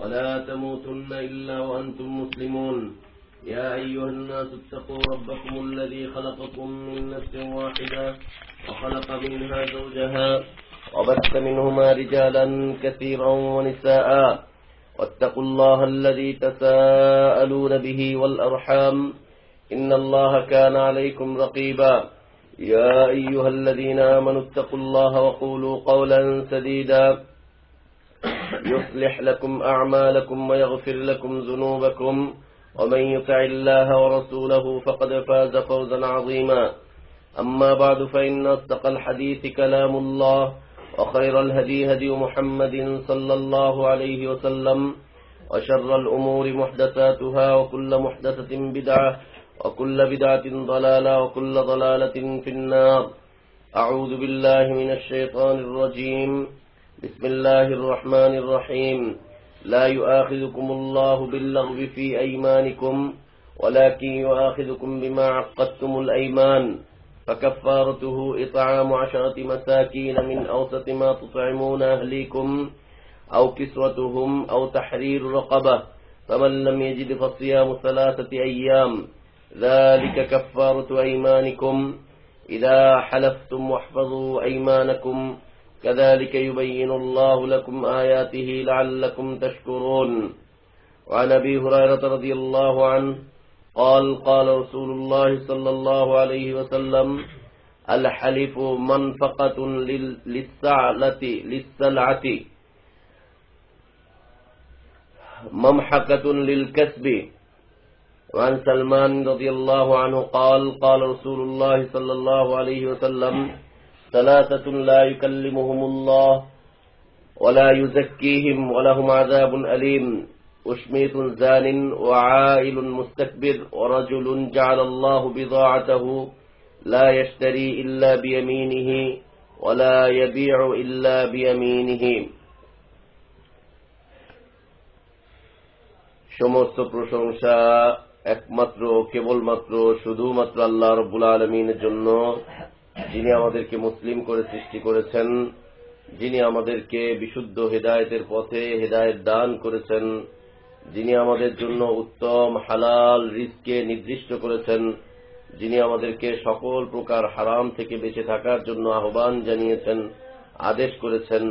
ولا تموتن إلا وأنتم مسلمون. يا أيها الناس اتقوا ربكم الذي خلقكم من نفس واحدة وخلق منها زوجها وبث منهما رجالا كثيرا ونساء واتقوا الله الذي تساءلون به والأرحام إن الله كان عليكم رقيبا. يا أيها الذين آمنوا اتقوا الله وقولوا قولا سديدا يصلح لكم أعمالكم ويغفر لكم ذنوبكم ومن يطع الله ورسوله فقد فاز فوزا عظيما. أما بعد فإن أصدق الحديث كلام الله وخير الهدي هدي محمد صلى الله عليه وسلم وشر الأمور محدثاتها وكل محدثة بدعة وكل بدعة ضلالة وكل ضلالة في النار. أعوذ بالله من الشيطان الرجيم. بسم الله الرحمن الرحيم. لا يؤاخذكم الله باللغو في أيمانكم ولكن يؤاخذكم بما عقدتم الأيمان فكفارته إطعام 10 مساكين من أوسط ما تطعمون أهليكم أو كسوتهم أو تحرير رقبة فمن لم يجد فصيام 3 أيام ذلك كفارة أيمانكم إذا حلفتم واحفظوا أيمانكم كذلك يبين الله لكم آياته لعلكم تشكرون. وعن أبي هريرة رضي الله عنه قال قال رسول الله صلى الله عليه وسلم الحلف منفقة للسلعة ممحقة للكسب. وعن سلمان رضي الله عنه قال قال رسول الله صلى الله عليه وسلم 3 لا يكلمهم الله ولا يزكيهم ولهم عذاب أليم أشميت زان وعائل مستكبر ورجل جعل الله بضاعته لا يشتري إلا بيمينه ولا يبيع إلا بيمينه. সমস্ত প্রশংসা একমাত্র কেবলমাত্র শুধুমাত্র আল্লাহ রাব্বুল আলামিনের জন্য, যিনি আমাদেরকে মুসলিম করে সৃষ্টি করেছেন, যিনি আমাদেরকে বিশুদ্ধ হেদায়েতের পথে হেদায়েত দান করেছেন, যিনি আমাদের জন্য উত্তম হালাল রিজকে নির্দিষ্ট করেছেন, যিনি আমাদেরকে সকল প্রকার হারাম থেকে বেঁচে থাকার জন্য আহ্বান জানিয়েছেন, আদেশ করেছেন,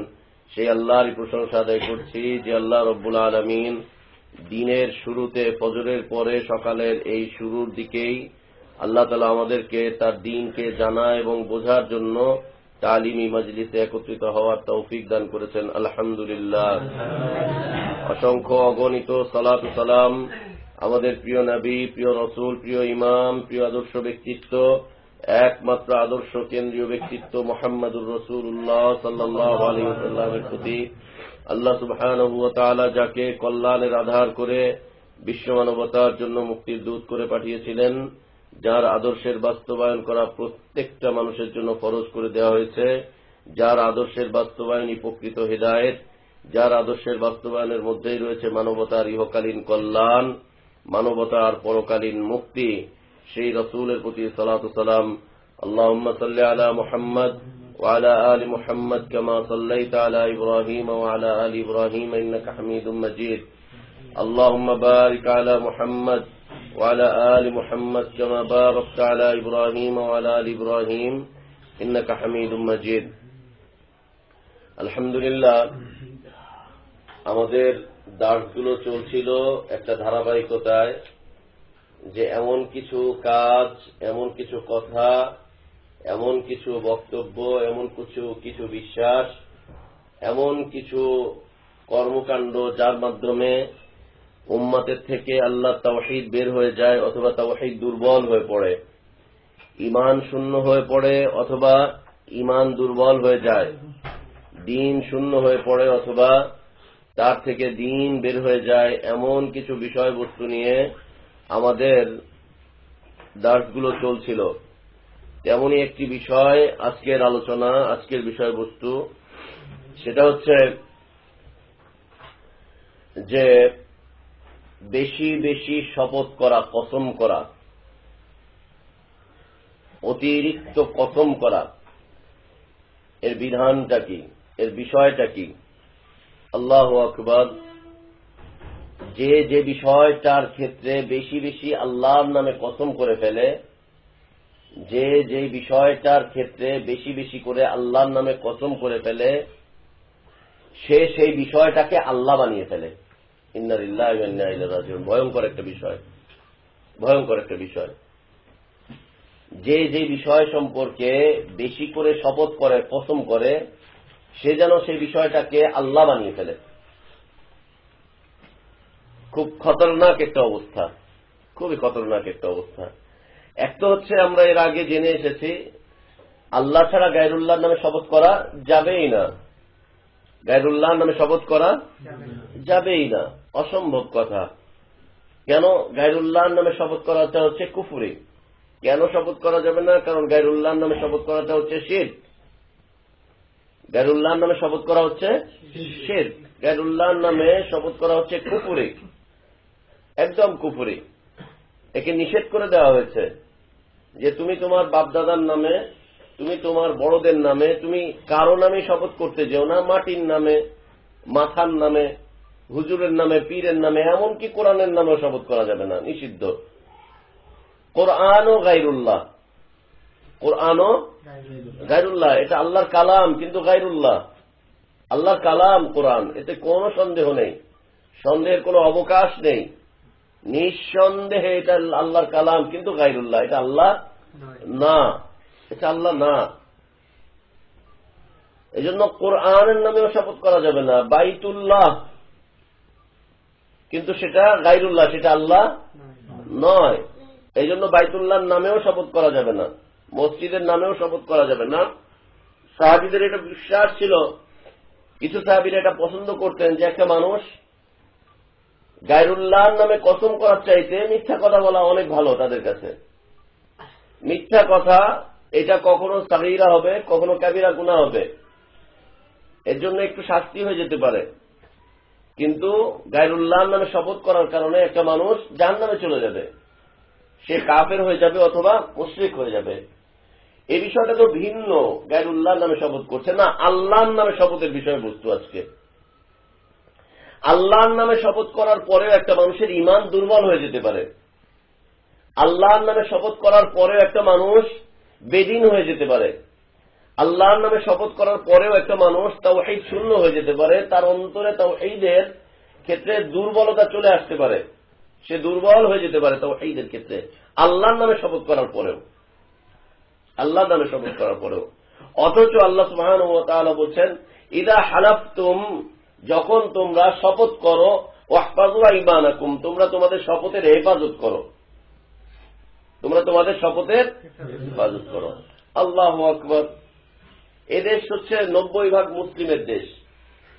সেই আল্লাহরই প্রশংসা আদায় করছি যে আল্লাহ রাব্বুল আলামিন দিনের শুরুতে ফজরের পরে সকালের এই শুরুর দিকেই আল্লাহ তাআলা আমাদেরকে তার দ্বীনকে জানা এবং বোঝার জন্য তালিমি মজলিসে একত্রিত হওয়ার তৌফিক দান করেছেন। আলহামদুলিল্লাহ। অসংখ্য অগণিত সালাত ও সালাম আমাদের প্রিয় নবী, প্রিয় রাসূল, প্রিয় ইমাম, প্রিয় আদর্শ ব্যক্তিত্ব, একমাত্র আদর্শ কেন্দ্রীয় ব্যক্তিত্ব মুহাম্মদুর রাসূলুল্লাহ সাল্লাল্লাহু আলাইহি ওয়াসাল্লামের প্রতি আল্লাহ সুবহানাহু ওয়া তাআলা যাকে কল্যাণের আধার করে বিশ্ব মানবতার জন্য মুক্তির দূত করে পাঠিয়েছিলেন, যার আদর্শের বাস্তবায়ন করা প্রত্যেকটা মানুষের জন্য ফরজ করে দেওয়া হয়েছে, যার আদর্শের বাস্তবায়নই প্রকৃত হেদায়েত, যার আদর্শের বাস্তবায়নের মধ্যেই রয়েছে মানবতার ইহকালীন কল্যাণ, মানবতার পরকালীন মুক্তি, সেই রাসূলের প্রতি সালাতু সালাম। আল্লাহুম্মা সাল্লি আলা মুহাম্মদ ওয়া আলা আলি মুহাম্মদ কামা সাল্লাইতা আলা ইব্রাহিম ওয়া আলা আলি ইব্রাহিম ইন্নাকা হামিদুম মাজিদ। আল্লাহুম্মা বারিক আলা মুহাম্মদ وعلى آل محمد كما باركت على إبراهيم وعلى آل إبراهيم إنك حميد مجيد. আলহামদুলিল্লাহ, আমাদের দার্সগুলো চলছিল একটা ধারাবাহিকতায় যে এমন কিছু কাজ, এমন কিছু কথা, এমন কিছু বক্তব্য, এমন কিছু বিশ্বাস, এমন কিছু কর্মকাণ্ড যার মাধ্যমে উম্মতের থেকে আল্লাহ তাওহীদ বের হয়ে যায় অথবা তাওহীদ দুর্বল হয়ে পড়ে, ঈমান শূন্য হয়ে পড়ে অথবা ঈমান দুর্বল হয়ে যায়, দ্বীন শূন্য হয়ে পড়ে অথবা তার থেকে দ্বীন বের হয়ে যায়, এমন কিছু বিষয়বস্তু নিয়ে আমাদের দার্সগুলো চলছিল। তেমনই একটি বিষয় আজকের আলোচনা, আজকের বিষয়বস্তু, সেটা হচ্ছে যে বেশি বেশি শপথ করা, কসম করা, অতিরিক্ত কসম করা, এর বিধানটা কি, এর বিষয়টা কি? আল্লাহু আকবার। যে যে বিষয়টার ক্ষেত্রে বেশি বেশি আল্লাহর নামে কসম করে ফেলে, যে যে বিষয়টার ক্ষেত্রে বেশি বেশি করে আল্লাহর নামে কসম করে ফেলে, সে সেই বিষয়টাকে আল্লাহ বানিয়ে ফেলে। ইন্না লিল্লাহি ওয়া ইন্না ইলাইহি রাজিউন। ভয়ঙ্কর একটা বিষয়, ভয়ঙ্কর একটা বিষয়। যে যে বিষয় সম্পর্কে বেশি করে শপথ করে, কসম করে, সে যেন সেই বিষয়টাকে আল্লাহ বানিয়ে ফেলে। খুব খতরনাক একটা অবস্থা, খুবই খতরনাক একটা অবস্থা। একটা হচ্ছে আমরা এর আগে জেনে এসেছি আল্লাহ ছাড়া গায়রুল্লাহর নামে শপথ করা যাবেই না, গায়রুল্লাহর নামে শপথ করা যাবেই না, অসম্ভব কথা। কেন? গায়রুল্লাহর নামে শপথ করাটা হচ্ছে কুফরি। কেন শপথ করা যাবে না? কারণ গায়রুল্লাহর নামে শপথ করাটা হচ্ছে শিরক। গায়রুল্লাহর নামে শপথ করা হচ্ছে শিরক। গায়রুল্লাহর নামে শপথ করা হচ্ছে কুফরি, একদম কুফরি। একে নিষেধ করে দেওয়া হয়েছে যে তুমি তোমার বাপদাদার নামে, তুমি তোমার বড়দের নামে, তুমি কারো নামে শপথ করতে যেও না। মাটির নামে, মাথার নামে, হুজুরের নামে, পীরের নামে, এমনকি কোরআনের নামেও শপথ করা যাবে না, নিষিদ্ধ। কোরআনও গায়রুল্লাহ, কোরআনও গায়রুল্লাহ। এটা আল্লাহর কালাম কিন্তু গায়রুল্লাহ। আল্লাহর কালাম কোরআন, এতে কোনো সন্দেহ নেই, সন্দেহের কোনো অবকাশ নেই। নিঃসন্দেহে এটা আল্লাহর কালাম কিন্তু গায়রুল্লাহ। এটা আল্লাহ না, এটা আল্লাহ না। এই জন্য কোরআনের নামেও শপথ করা যাবে না। বাইতুল্লাহ কিন্তু সেটা গায়রুল্লাহ, সেটা আল্লাহ নয়। এই জন্য বাইতুল্লাহর নামেও শপথ করা যাবে না, মসজিদের নামেও শপথ করা যাবে না। সাহাবীদের এটা বিশ্বাস ছিল, কিছু সাহাবীরা এটা পছন্দ করতেন যে একটা মানুষ গায়রুল্লাহর নামে কসম করার চাইতে মিথ্যা কথা বলা অনেক ভালো তাদের কাছে। মিথ্যা কথা এটা কখনো সাগীরা হবে, কখনো কাবীরা গুনাহ হবে, এর জন্য একটু শাস্তি হয়ে যেতে পারে। কিন্তু গায়রুল্লাহর নামে শপথ করার কারণে একটা মানুষ জাহান্নামে চলে যাবে, সে কাফের হয়ে যাবে অথবা মুশরিক হয়ে যাবে। এই বিষয়টা তো ভিন্ন। গায়রুল্লাহর নামে শপথ করছে না, আল্লাহর নামে শপথের বিষয়বস্তু আজকে। আল্লাহর নামে শপথ করার পরেও একটা মানুষের ঈমান দুর্বল হয়ে যেতে পারে। আল্লাহর নামে শপথ করার পরেও একটা মানুষ বেদিন হয়ে যেতে পারে। আল্লাহর নামে শপথ করার পরেও একটা মানুষ তাওহীদ শূন্য হয়ে যেতে পারে। তার অন্তরে তাওহীদের ক্ষেত্রে দুর্বলতা চলে আসতে পারে, সে দুর্বল হয়ে যেতে পারে তাওহীদের ক্ষেত্রে, আল্লাহর নামে শপথ করার পরেও, আল্লাহর নামে শপথ করার পরেও। অথচ আল্লাহ সুবহানাহু ওয়া তাআলা বলছেন, ইদা হালাফতুম, যখন তোমরা শপথ করো, ওয়াহফাযু আইমানাকুম, তোমরা তোমাদের শপথের হেফাজত করো, তোমরা তোমাদের শপথের হেফাজত করো। আল্লাহু আকবার। এদেশ হচ্ছে 90% মুসলিমের দেশ।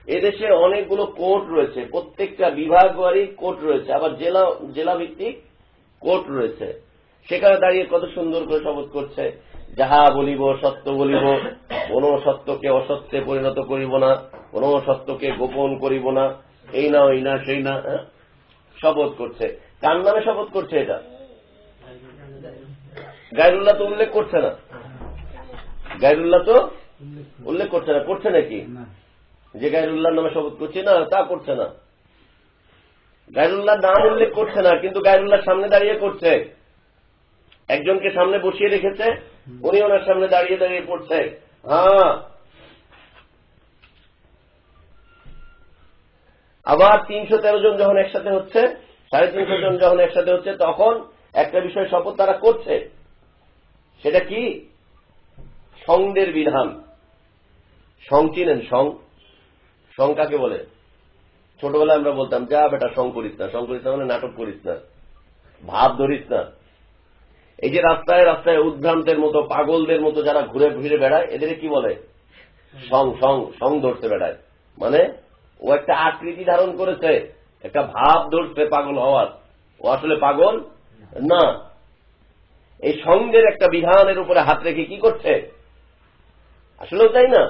এদেশে অনেকগুলো কোর্ট রয়েছে, প্রত্যেকটা বিভাগওয়ারি কোর্ট রয়েছে, আবার জেলা জেলা ভিত্তিক কোর্ট রয়েছে। সেখানে দাঁড়িয়ে কত সুন্দর করে শপথ করছে, যাহা বলিব সত্য বলিব, কোন সত্যকে অসত্যে পরিণত করিব না, কোন সত্যকে গোপন করিব না, এই না ওই না সেই না, শপথ করছে। কার নামে শপথ করছে? এটা গায়রুল্লাহ তো উল্লেখ করছে না, গায়রুল্লাহ তো উল্লেখ করছে না। করছে নাকি যে গায়রুল্লাহর নামে শপথ করছে? না, তা করছে না। গায়রুল্লাহর নাম উল্লেখ করছে না, কিন্তু গায়রুল্লাহর সামনে দাঁড়িয়ে করছে। একজনকে সামনে বসিয়ে রেখেছে, উনি ওনার সামনে দাঁড়িয়ে দাঁড়িয়ে পড়ছে। হ্যাঁ, আবার 313 জন যখন একসাথে হচ্ছে, 350 জন যখন একসাথে হচ্ছে, তখন একটা বিষয় শপথ তারা করছে। সেটা কি? সঙ্গের বিধান। সং চিনেন? সং, সং কাকে বলে? ছোটবেলায় আমরা বলতাম, যা বেটা সং করিস না। সং করিস না মানে নাটক করিস না, ভাব ধরিস না। এই যে রাস্তায় রাস্তায় উদ্ভ্রান্তের মতো, পাগলদের মতো যারা ঘুরে ঘুরে বেড়ায়, এদের কি বলে? সং। সং সং ধরতে বেড়ায়, মানে ও একটা আকৃতি ধারণ করেছে, একটা ভাব ধরছে পাগল হওয়ার, ও আসলে পাগল না। এই সঙ্গের একটা বিধানের উপরে হাত রেখে কি করছে? আসলেও তাই না,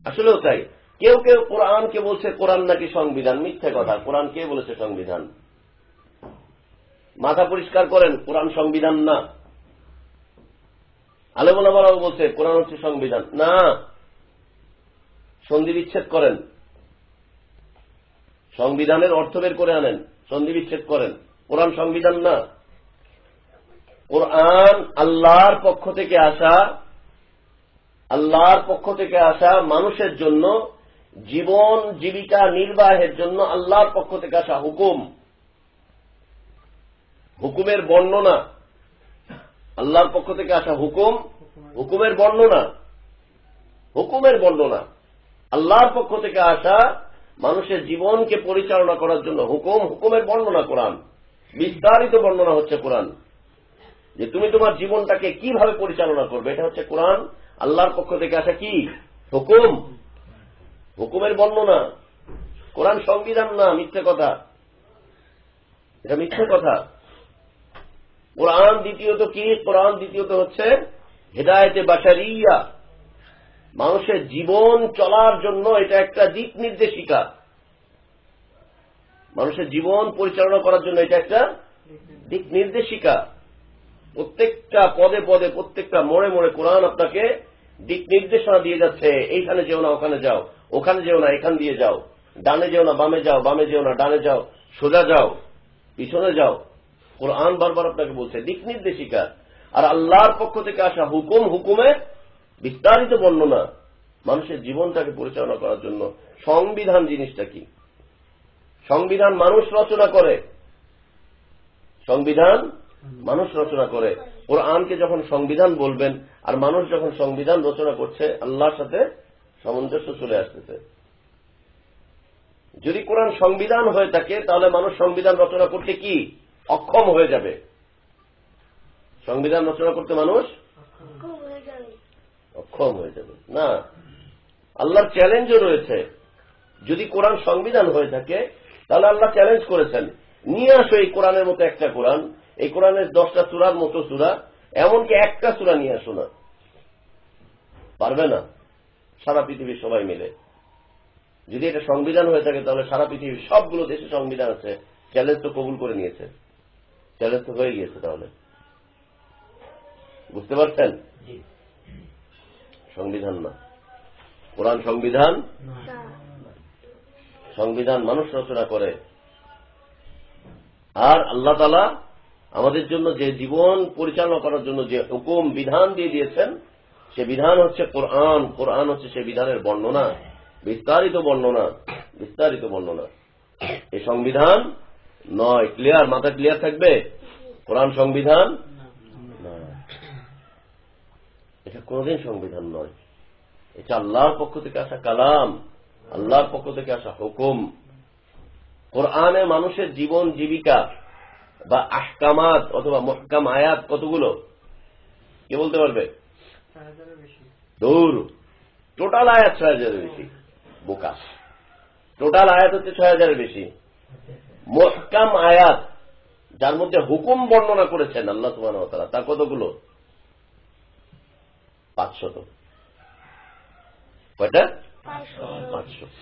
আসলেও তাই। কেউ কেউ কোরআনকে বলছে কোরআন নাকি সংবিধান। মিথ্যে কথা। কোরআন কে বলেছে সংবিধান? মাথা পরিষ্কার করেন, কোরআন সংবিধান না। আলেম ওলামারাও বলছে কোরআন হচ্ছে সংবিধান না। সন্ধি বিচ্ছেদ করেন। সংবিধানের অর্থ বের করে আনেন, সন্ধি বিচ্ছেদ করেন। কোরআন সংবিধান না, কোরআন আল্লাহর পক্ষ থেকে আসা, আল্লাহর পক্ষ থেকে আসা মানুষের জন্য জীবন জীবিকা নির্বাহের জন্য আল্লাহর পক্ষ থেকে আসা হুকুম, হুকুমের বর্ণনা। আল্লাহর পক্ষ থেকে আসা হুকুম, হুকুমের বর্ণনা, হুকুমের বর্ণনা। আল্লাহর পক্ষ থেকে আসা মানুষের জীবনকে পরিচালনা করার জন্য হুকুম, হুকুমের বর্ণনা কোরআন, বিস্তারিত বর্ণনা হচ্ছে কোরআন। যে তুমি তোমার জীবনটাকে কিভাবে পরিচালনা করবে, এটা হচ্ছে কোরআন আল্লাহর পক্ষ থেকে আসা কি হুকুম, হুকুমের বর্ণনা। কোরআন সংবিধান না, মিথ্যে কথা, এটা মিথ্যে কথা। কোরআন দ্বিতীয়ত কি? কোরআন দ্বিতীয়ত হচ্ছে হেদায়েতে বাশারিয়া, মানুষের জীবন চলার জন্য এটা একটা দিক নির্দেশিকা, মানুষের জীবন পরিচালনা করার জন্য এটা একটা দিক নির্দেশিকা। প্রত্যেকটা পদে পদে, প্রত্যেকটা মোড়ে মোড়ে কোরআন আপনাকে দিক নির্দেশনা দিয়ে যাচ্ছে। এইখানে যেও না ওখানে যাও, ওখানে যেও না এখান দিয়ে যাও, ডানে যেও না বামে যাও, বামে যেও না ডানে যাও, সোজা যাও পিছনে যাও। কোরআন বারবার আপনাকে বলছে দিক নির্দেশিকা। আর আল্লাহর পক্ষ থেকে আসা হুকুম, হুকুমের বিস্তারিত বর্ণনা, মানুষের জীবনটাকে পরিচালনা করার জন্য। সংবিধান জিনিসটা কি? সংবিধান মানুষ রচনা করে, সংবিধান মানুষ রচনা করে। কোরআনকে যখন সংবিধান বলবেন আর মানুষ যখন সংবিধান রচনা করছে, আল্লাহর সাথে সামঞ্জস্য চলে আসতেছে। যদি কোরআন সংবিধান হয়ে থাকে তাহলে মানুষ সংবিধান রচনা করতে কি অক্ষম হয়ে যাবে? সংবিধান রচনা করতে মানুষ অক্ষম হয়ে যাবে না। আল্লাহর চ্যালেঞ্জও রয়েছে। যদি কোরআন সংবিধান হয়ে থাকে তাহলে আল্লাহ চ্যালেঞ্জ করেছেন, নিয়ে আসো এই কোরআনের মতো একটা কোরআন, এই কোরআনের 10টা সূরার মতো সূরা, এমনকি একটা সূরা নিয়ে আসো না। পারবে না সারা পৃথিবীর সবাই মিলে। যদি এটা সংবিধান হয়ে থাকে তাহলে সারা পৃথিবীর সবগুলো দেশে সংবিধান আছে, চ্যালেঞ্জ তো কবুল করে নিয়েছে, চ্যালেঞ্জ তো হয়ে গিয়েছে। তাহলে বুঝতে পারছেন? সংবিধান না, কোরআন সংবিধান, সংবিধান মানুষ রচনা করে। আর আল্লাহ তাআলা আমাদের জন্য যে জীবন পরিচালনা করার জন্য যে হুকুম বিধান দিয়ে দিয়েছেন, সে বিধান হচ্ছে কোরআন। কোরআন হচ্ছে সে বিধানের বর্ণনা, বিস্তারিত বর্ণনা, বিস্তারিত বর্ণনা। এই সংবিধান নয়। ক্লিয়ার? মাথা ক্লিয়ার থাকবে? কোরআন সংবিধান না, এটা কোনদিন সংবিধান নয়। এটা আল্লাহর পক্ষ থেকে আসা কালাম, আল্লাহর পক্ষ থেকে আসা হুকুম। কোরআনে মানুষের জীবন জীবিকা বা আহকামাত অথবা মুহকাম আয়াত কতগুলো কে বলতে পারবে? দূর, টোটাল আয়াত ৬০০০-এর বেশি। বোকা, টোটাল আয়াত হচ্ছে ৬০০০-এর বেশি। মুহকাম আয়াত যার মধ্যে হুকুম বর্ণনা করেছেন আল্লাহ সুবহানাহু ওয়া তাআলা, তার কতগুলো? ৫০০। কয়টা? ৫০০।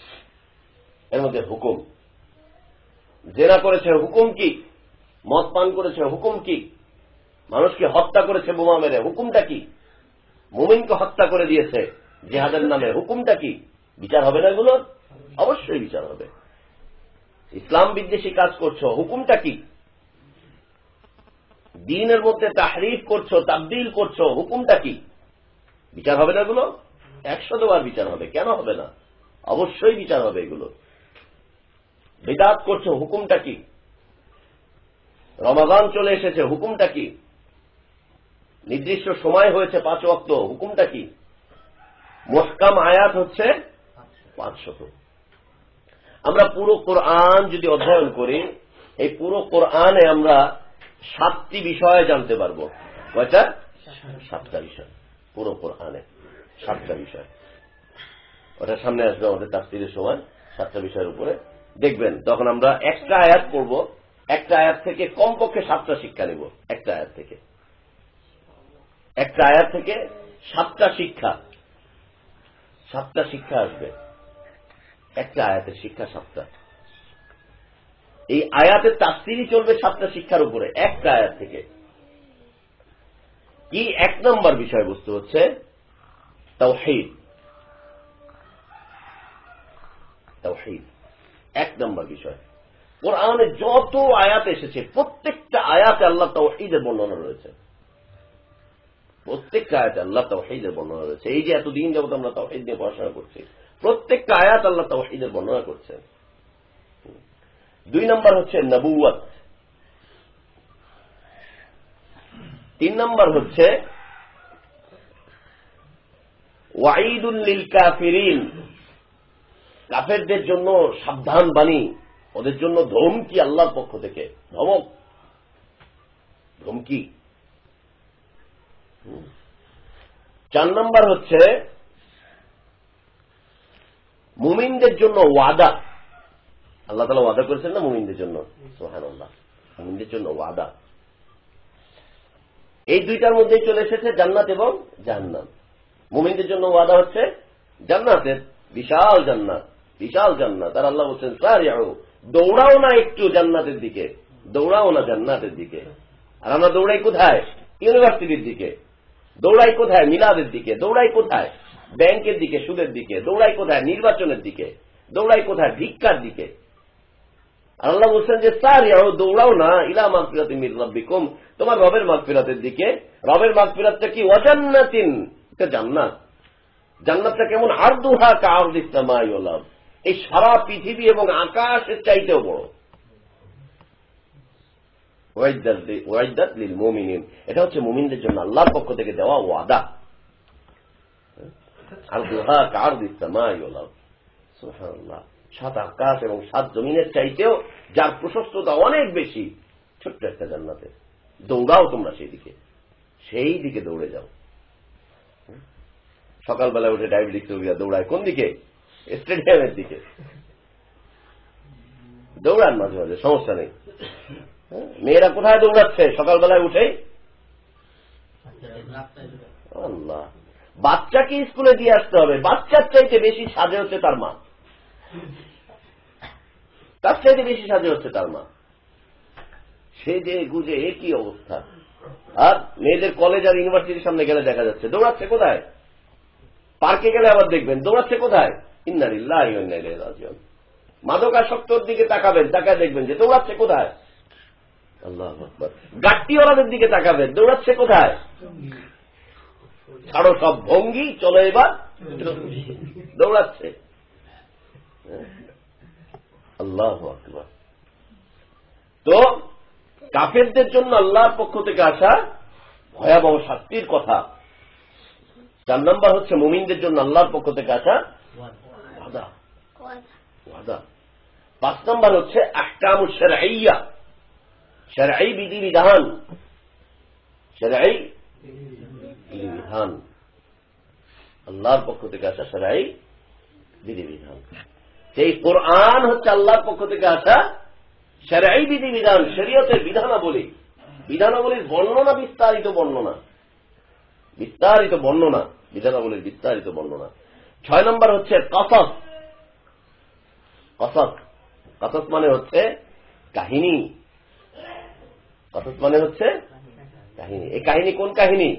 এর মধ্যে হুকুম। জেনা করেছে হুকুম কি? মদ পান করেছে হুকুম কি? মানুষকে হত্যা করেছে বোমা মেরে, হুকুমটা কি? মুমিনকে হত্যা করে দিয়েছে জিহাদের নামে, হুকুমটা কি? বিচার হবে না এগুলো? অবশ্যই বিচার হবে। ইসলাম বিদ্বেষী কাজ করছো, হুকুমটা কি? দ্বীনের মধ্যে তাহরিফ করছো, তাবদীল করছো, হুকুমটা কি? বিচার হবে না এগুলো? ১০০ বার বিচার হবে। কেন হবে না? অবশ্যই বিচার হবে এগুলো। বিদআত করছো, হুকুমটা কি? রমাদান চলে এসেছে, হুকুমটা কি? নির্দিষ্ট সময় হয়েছে ৫ ওয়াক্ত, হুকুমটা কি? মুহকাম আয়াত হচ্ছে ৫০০। আমরা পুরো কোরআন যদি অধ্যয়ন করি, এই পুরো কোরআনে আমরা ৭টি বিষয় জানতে পারবো। কয়টা? ৭টা বিষয়। পুরো কোরআনে ৭টা বিষয়। ওটা সামনে আসবে আমাদের তাফসীরের সময়। ৭টা বিষয়ের উপরে দেখবেন। তখন আমরা একটা আয়াত পড়ব, একটা আয়াত থেকে কমপক্ষে 7টা শিক্ষা নেব। একটা আয়াত থেকে, একটা আয়াত থেকে 7টা শিক্ষা, 7টা শিক্ষা আসবে। একটা আয়াতের শিক্ষা 7টা। এই আয়াতের তাফসীরই চলবে 7টা শিক্ষার উপরে, একটা আয়াত থেকে। কি? ১ নম্বর বিষয়বস্তু হচ্ছে তাওহীদ। তাওহীদ এক নম্বর বিষয়, কোরআনে যত আয়াত এসেছে প্রত্যেকটা আয়াতে আল্লাহ তাওহীদের বর্ণনা রয়েছে। প্রত্যেকটা আয়াতে আল্লাহ তাওহীদের বর্ণনা রয়েছে। এই যে এতদিন যাবত আমরা তাওহীদ নিয়ে পড়াশোনা করছি, প্রত্যেকটা আয়াত আল্লাহ তাওহীদের বর্ণনা করছেন। 2 নম্বর হচ্ছে নবুয়ত। 3 নম্বর হচ্ছে ওয়াঈদুল লিল কাফিরিন, কাফেরদের জন্য সাবধান বাণী, ওদের জন্য ধমকি আল্লাহর পক্ষ থেকে, ধমক, ধমকি। 4 নম্বর হচ্ছে মুমিনদের জন্য ওয়াদা। আল্লাহ তাআলা ওয়াদা করেছেন না মুমিনদের জন্য, সুবহানাল্লাহ, মুমিনদের জন্য ওয়াদা। এই দুইটার মধ্যেই চলে এসেছে জান্নাত এবং জাহান্নাম। মুমিনদের জন্য ওয়াদা হচ্ছে জান্নাতের, বিশাল জান্নাত, বিশাল জান্নাত। আর আল্লাহ বলছেন সারিউ, দৌড়াও না একটু জান্নাতের দিকে, দৌড়াও না জান্নাতের দিকে। আর আমরা দৌড়াই কোথায়? ইউনিভার্সিটির দিকে। দৌড়াই কোথায়? মিলাদের দিকে। দৌড়াই কোথায়? ব্যাংকের দিকে, সুদের দিকে। দৌড়াই কোথায়? নির্বাচনের দিকে। দৌড়াই কোথায়? ভিক্ষার দিকে। আর আল্লাহ বলছেন যে সারিউ, দৌড়াও না ইলা মাগফিরাতিন মির রাব্বিকুম, তোমার রবের মাগফিরাতের দিকে। রবের মাগফিরাতটা কি? ওয়া জান্নাতিন, এটা জান্নাত। জান্নাতটা কেমন? আরদুহা কাআরদিস সামাই ওয়াল আরদ, এই সারা পৃথিবী এবং আকাশের চাইতেও বড়। ওয়াইদাত লিল মুমিনিন, এটা হচ্ছে মুমিনদের জন্য আল্লাহর পক্ষ থেকে দেওয়া ওয়াদা। আরদুহা কাআরদিস সামাই ওয়াল আরদ, সুবহানাল্লাহ। 7 আকাশ এবং 7 জমিনের চাইতেও যার প্রশস্ততা অনেক বেশি, ছোট্ট একটা জান্নাতে। দৌড়াও তোমরা সেই দিকে, সেই দিকে দৌড়ে যাও। সকালবেলা উঠে ডায়াবেটিস রোগীরা দৌড়ায় কোন দিকে? স্টেডিয়ামের দিকে। দৌড়ান মাঝে মাঝে, সমস্যা নেই। মেয়েরা কোথায় দৌড়াচ্ছে সকালবেলায় উঠে? আল্লাহ, বাচ্চাকে স্কুলে দিয়ে আসতে হবে, বাচ্চার চাইতে বেশি সাজে হচ্ছে তার মা, তার চাইতে বেশি সাজে হচ্ছে তার মা। সে যে গুজে একই অবস্থা। আর মেয়েদের কলেজ আর ইউনিভার্সিটির সামনে গেলে দেখা যাচ্ছে দৌড়াচ্ছে কোথায়? পার্কে গেলে আবার দেখবেন দৌড়াচ্ছে কোথায়? ইন্না লিল্লাহি ওয়া ইন্না ইলাইহি রাজিউন। মাদকাসক্তর দিকে তাকাবেন, তাকায় দেখবেন যে দৌড়াচ্ছে কোথায়? আল্লাহু আকবার। গাট্টিওয়ালাদের দিকে তাকাবেন, দৌড়াচ্ছে কোথায়? ছাড়ো সব ভঙ্গি, চলো এবার, দৌড়াচ্ছে। আল্লাহু আকবার। তো কাফেরদের জন্য আল্লাহর পক্ষ থেকে আসা ভয়াবহ শাস্তির কথা। 4 নম্বর হচ্ছে মুমিনদের জন্য আল্লাহর পক্ষ থেকে আসা ওয়াদা, ওয়াদা। 5 নম্বর হচ্ছে আহকামুশ শারঈয়্যা, শারঈ বিধিবিধান, শারঈ বিধিবিধান, আল্লাহর পক্ষ থেকে আসা শারঈ বিধিবিধান। সেই কোরআন হচ্ছে আল্লাহর পক্ষ থেকে আসা শারঈ বিধিবিধান, শরীয়তের বিধানাবলী, বিধানাবলীর বর্ণনা, বিস্তারিত বর্ণনা, বিস্তারিত বর্ণনা, বিধানাবলীর বিস্তারিত বর্ণনা। 6 নম্বর হচ্ছে কসস। কসস, কসস মানে হচ্ছে কাহিনী। কসস মানে হচ্ছে কাহিনী। এই কাহিনী কোন কাহিনী?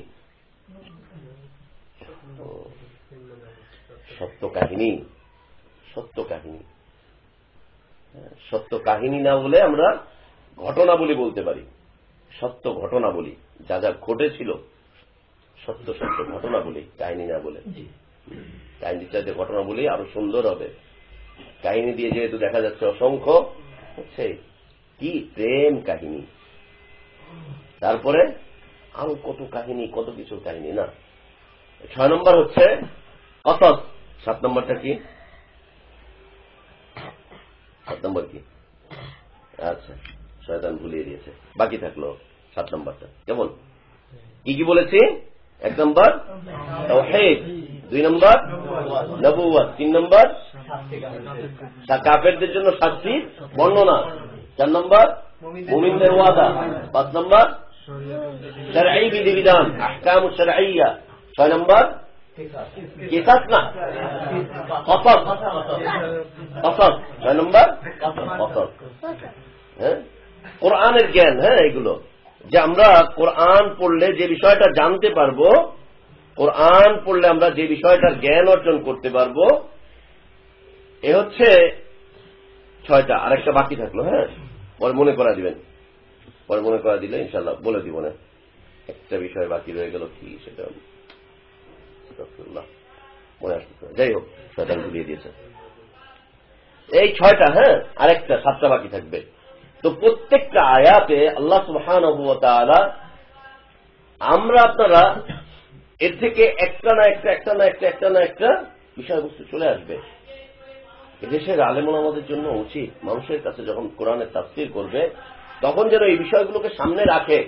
সত্য কাহিনী, সত্য কাহিনী। সত্য কাহিনী না বলে আমরা ঘটনা বলি বলতে পারি। সত্য ঘটনা বলি, যা যা ঘটেছিল সত্য সত্য ঘটনা বলি, কাহিনী না বলে। কাহিনীর চাইতে ঘটনা বলি আরো সুন্দর হবে। কাহিনী দিয়ে যেহেতু দেখা যাচ্ছে অসংখ্য হচ্ছে কি প্রেম কাহিনী, তারপরে আরো কত কাহিনী, কত কিছু কাহিনী না। 6 নম্বর হচ্ছে কসস। 7 নম্বরটা কি? 7 নম্বর কি? আচ্ছা, শয়তান ভুলিয়ে দিয়েছে, বাকি থাকলো 7 নম্বরটা। কেমন কি কি বলেছি? 1 নম্বর তাওহীদ, 2 নম্বর নবুয়ত, 3 নম্বর কাফেরদের জন্য শাস্তির বর্ণনা, 4 নম্বর মুমিনদের ওয়াদা, 5 নম্বর শারঈ বিধিবিধান, আহকামুশ শারঈয়্যা, 6 নম্বর কিসাস না কসস, কসস, 6 নম্বর কসস। হ্যাঁ, কোরআনের জ্ঞান। হ্যাঁ, এগুলো যে আমরা কোরআন পড়লে যে বিষয়টা জানতে পারবো, কোরআন পড়লে আমরা যে বিষয়টার জ্ঞান অর্জন করতে পারবো, এ হচ্ছে 6টা, আরেকটা বাকি থাকলো। হ্যাঁ, পরে মনে করা দিবেন, পরে মনে করা দিলে ইনশাল্লাহ বলে দিব না। একটা বিষয় বাকি রয়ে গেল, কি সেটা মনে আসতে, যাই হোক শয়তান ভুলিয়ে দিয়েছে। এই 6টা, হ্যাঁ, আরেকটা 7টা বাকি থাকবে। তো প্রত্যেকটা আয়াতে আল্লাহ সুবহানাহু ওয়া তাআলা আমরা আপনারা এর থেকে একটা না একটা বিষয়বস্তু চলে আসবে। এদেশের আলেমুল আমাদের জন্য উচিত মানুষের কাছে যখন কোরআনের তাফসীর করবে তখন যেন এই বিষয়গুলোকে সামনে রাখে,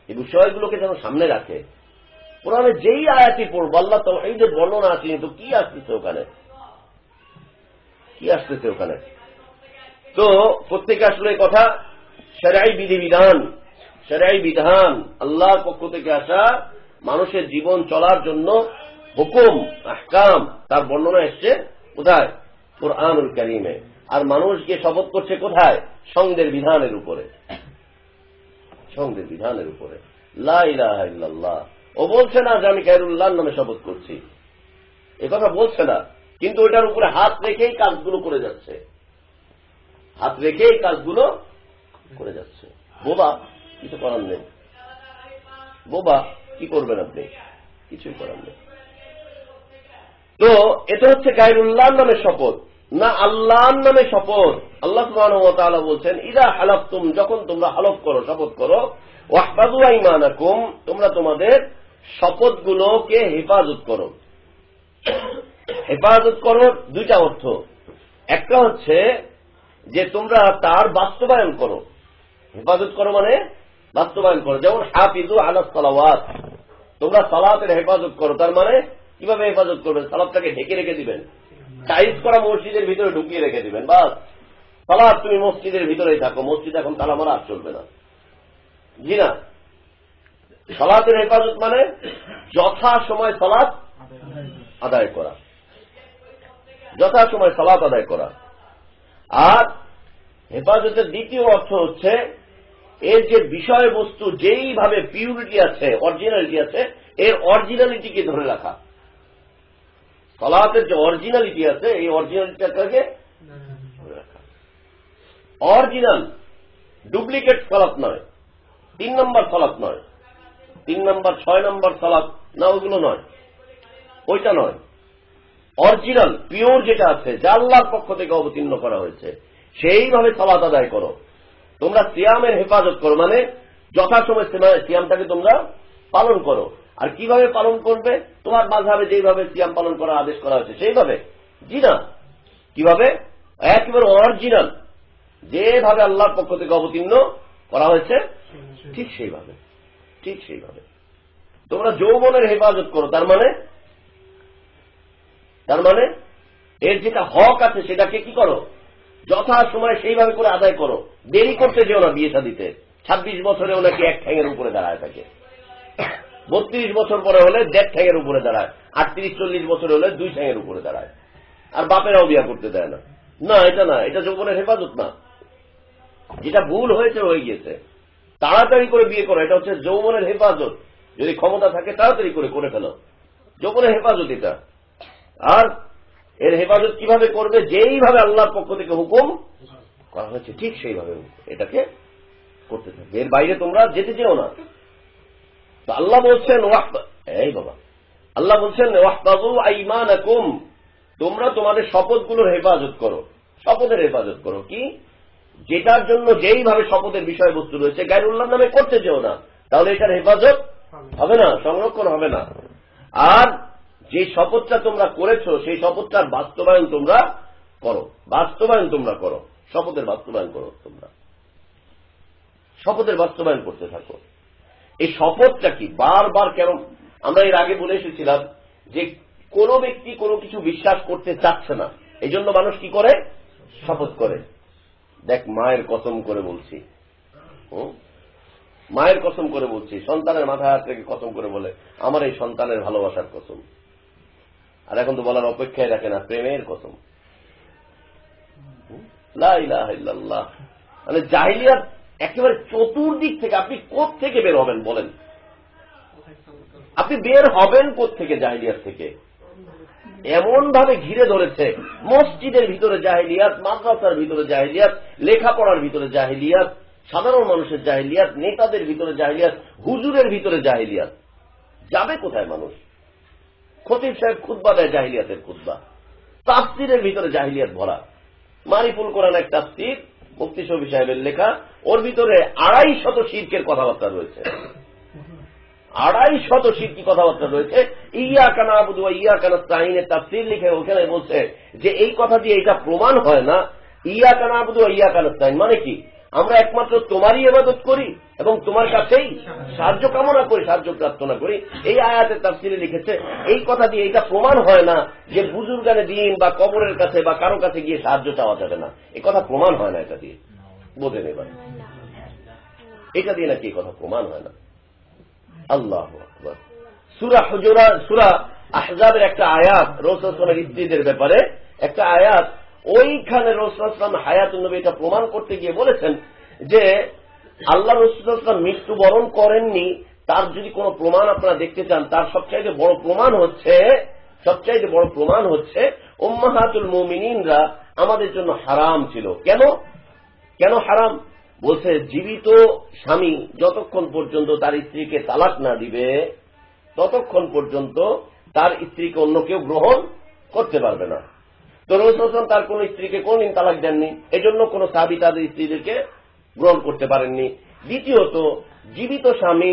এই বিষয়গুলোকে যেন সামনে রাখে। কোরআনে যেই আয়াতই পড়বো আল্লাহ তাওহীদের বর্ণনা আছে, কিন্তু কি আসতেছে ওখানে, কি আসতেছে ওখানে। তো প্রত্যেকে আসলে কথা শরঈ বিধিবিধান, শরঈ বিধান আল্লাহর পক্ষ থেকে আসা মানুষের জীবন চলার জন্য হুকুম আহকাম, তার বর্ণনা এসছে কোথায়? কুরআনুল কারীমে। আর মানুষ গিয়ে শপথ করছে কোথায়? সঙ্গের বিধানের উপরে, সঙ্গের বিধানের উপরে। লা ইলাহা ইল্লাল্লাহ। ও বলছে না যে আমি গায়রুল্লাহর নামে শপথ করছি, এ কথা বলছে না, কিন্তু ওটার উপরে হাত রেখেই কাজগুলো করে যাচ্ছে, হাত রেখেই কাজগুলো করে যাচ্ছে। বোবা, কিছু করার নেই, বোবা, কি করবেন আপনি? কিছুই করার নেই। তো এটা হচ্ছে গায়রুল্লাহর নামে শপথ, না আল্লাহর নামে শপথ। আল্লাহ সুবহানাহু ওয়া তাআলা বলছেন ইযা হালাফতুম, যখন তোমরা হালফ করো, শপথ করো, ওয়াহফাযু আইমানাকুম, তোমরা তোমাদের শপথগুলোকে হেফাজত করো। হেফাজত করো দুইটা অর্থ। একটা হচ্ছে যে তোমরা তার বাস্তবায়ন করো, হেফাজত করো মানে বাস্তবায়ন করো। যেমন হাফিজু আলাস সালাওয়াত, তোমরা সালাতের হেফাজত করো। তার মানে কিভাবে হেফাজত করবেন? সালাতটাকে ঢেকে রেখে দিবেন, টাইজ করা মসজিদের ভিতরে ঢুকিয়ে রেখে দিবেন, বাস সালাত তুমি মসজিদের ভিতরেই থাকো, মসজিদ এখন তালা মারা আর চলবে না। জি না, সালাতের হেফাজত মানে যথা সময় সালাত আদায় করা, যথা সময় সালাত আদায় করা। আর হেফাজতের দ্বিতীয় অর্থ হচ্ছে এর যে বিষয়বস্তু যেইভাবে পিউরিটি আছে, অরিজিনালিটি আছে, এর অরিজিনালিটিকে ধরে রাখা। সালাতের যে অরিজিনালিটি আছে এই অরিজিনালিটিটাকে ধরে রাখা। অরিজিনাল, ডুপ্লিকেট সালাত নয়, 3 নম্বর সালাত নয়, 3 নম্বর 6 নম্বর সালাত না, ওগুলো নয়, ওইটা নয়। অরিজিনাল পিওর যেটা আছে, যা আল্লাহর পক্ষ থেকে অবতীর্ণ করা হয়েছে, সেইভাবে সালাত আদায় করো। তোমরা সিয়ামের হেফাজত করো মানে যথাসময় সিয়ামটাকে তোমরা পালন করো। আর কিভাবে পালন করবে? তোমার মাযহাবে যেইভাবে সিয়াম পালন করার আদেশ করা হয়েছে সেইভাবে। জি না, কিভাবে? একেবারে অরিজিনাল, যেভাবে আল্লাহর পক্ষ থেকে অবতীর্ণ করা হয়েছে ঠিক সেইভাবে, ঠিক সেইভাবে। তোমরা যৌবনের হেফাজত করো, তার মানে এর যেটা হক আছে সেটাকে কি করো? যথা সময় সেইভাবে করে আদায় করো। দেরি করতে যেও না বিয়ে শাদিতে। 26 বছরেও নাকি 1 ঠ্যাঙের উপরে দাঁড়ায় থাকে, 32 বছর পরে হলে 1.5 ঠ্যাঙের উপরে দাঁড়ায়, 38-40 বছর হলে 2 ঠ্যাঙের উপরে দাঁড়ায়। আর বাপেরাও বিয়া করতে দেয় না। না, এটা না, এটা যৌবনের হেফাজত না। যেটা ভুল হয়েছে হয়ে গিয়েছে, তাড়াতাড়ি করে বিয়ে করো, এটা হচ্ছে যৌবনের হেফাজত। যদি ক্ষমতা থাকে তাড়াতাড়ি করে ফেলো, যৌবনের হেফাজত এটা। আর এর হেফাজত কিভাবে করবে? যেইভাবে আল্লাহর পক্ষ থেকে হুকুম করা হয়েছে ঠিক সেইভাবে এটাকে করতে থাকবে, এর বাইরে তোমরা যেতে চেও না। তো আল্লাহ বলছেন এই বাবা, আল্লাহ বলছেন ওয়াহফাযু আইমানাকুম, তোমরা তোমাদের শপথগুলোর হেফাজত করো। শপথের হেফাজত করো কি? যেটার জন্য যেইভাবে শপথের বিষয়বস্তু রয়েছে গায়রুল্লাহর নামে করতে চেও না, তাহলে এটার হেফাজত হবে না, সংরক্ষণ হবে না। আর যে শপথটা তোমরা করেছো সেই শপথটার বাস্তবায়ন তোমরা করো, বাস্তবায়ন তোমরা করো, শপথের বাস্তবায়ন করো, তোমরা শপথের বাস্তবায়ন করতে থাকো। এই শপথটা কি? বারবার কেন আমরা এর আগে বলে এসেছিলাম যে কোন ব্যক্তি কোনো কিছু বিশ্বাস করতে চাচ্ছে না, এই জন্য মানুষ কি করে? শপথ করে। দেখ, মায়ের কসম করে বলছি, মায়ের কসম করে বলছি, সন্তানের মাথায় হাত রেখে কসম করে বলে আমার এই সন্তানের ভালোবাসার কসম। আর এখন তো বলার অপেক্ষায় রাখে না, প্রেমের কসম। লা ইলাহা ইল্লাল্লাহ। মানে জাহিলিয়াত একেবারে চতুর্দিক থেকে। আপনি কোত্থেকে বের হবেন বলেন? আপনি বের হবেন কোত্থেকে জাহিলিয়াত থেকে? এমন ভাবে ঘিরে ধরেছে, মসজিদের ভিতরে জাহেলিয়াত, মাদ্রাসার ভিতরে জাহেলিয়াত, লেখাপড়ার ভিতরে জাহেলিয়াত, সাধারণ মানুষের জাহেলিয়াত, নেতাদের ভিতরে জাহেলিয়াত, হুজুরের ভিতরে জাহেলিয়াত। যাবে কোথায় মানুষ? খতিব সাহেব খুতবা দেয়, জাহিলিয়াতের খুতবা। তাফসিরের ভিতরে জাহিলিয়াত ভরা। মারিফুল কোরআন এক তাফসির, মুফতি শফি সাহেবের লেখা, ওর ভিতরে 250 শিরকের কথাবার্তা রয়েছে। 250 শিরকি কথাবার্তা রয়েছে। ইয়্যাকা না'বুদু ওয়া ইয়্যাকা নাস্তাঈনের তাফসির লিখে ওখানে বলছে যে এই কথা দিয়ে এটা প্রমাণ হয় না। ইয়্যাকা না'বুদু ওয়া ইয়্যাকা নাস্তাঈন মানে কি? আমরা একমাত্র তোমারই ইবাদত করি এবং তোমার কাছেই সাহায্য কামনা করি, সাহায্য প্রার্থনা করি। এই আয়াতের তাফসিরে লিখেছে এই কথা দিয়ে এটা প্রমাণ হয় না যে বুজুর্গানে দিন বা কবরের কাছে বা কারো কাছে গিয়ে সাহায্য চাওয়া যাবে না। এই কথা প্রমাণ হয় না। এটা দিয়ে বোঝেন এবার, এটা দিয়ে নাকি এই কথা প্রমাণ হয় না। আল্লাহু আকবার। সূরা হুজুরাত, সূরা আহজাবের একটা আয়াত, রাসূল সাল্লাল্লাহু আলাইহি ওয়াসাল্লামের স্ত্রীদের ব্যাপারে একটা আয়াত, ওইখানে রাসূল সাল্লাল্লাহু আলাইহি ওয়াসাল্লাম হায়াতুন নবী এটা প্রমাণ করতে গিয়ে বলেছেন যে আল্লাহ রাসূল সাল্লাল্লাহু আলাইহি ওয়াসাল্লাম মৃত্যুবরণ করেননি, তার যদি কোনো প্রমাণ আপনারা দেখতে চান, তার সবচাইতে বড় প্রমাণ হচ্ছে উম্মাহাতুল মুমিনিনরা আমাদের জন্য হারাম ছিল। কেন হারাম? বলছে জীবিত স্বামী যতক্ষণ পর্যন্ত তার স্ত্রীকে তালাক না দিবে ততক্ষণ পর্যন্ত তার স্ত্রীকে অন্য কেউ গ্রহণ করতে পারবে না। তো রাসূল সাল্লাল্লাহু আলাইহি ওয়াসাল্লাম তার কোন স্ত্রীকে কোনদিন তালাক দেননি, এজন্য কোন সাহাবী তাদের স্ত্রীদেরকে গ্রহণ করতে পারেননি। দ্বিতীয়ত, জীবিত স্বামী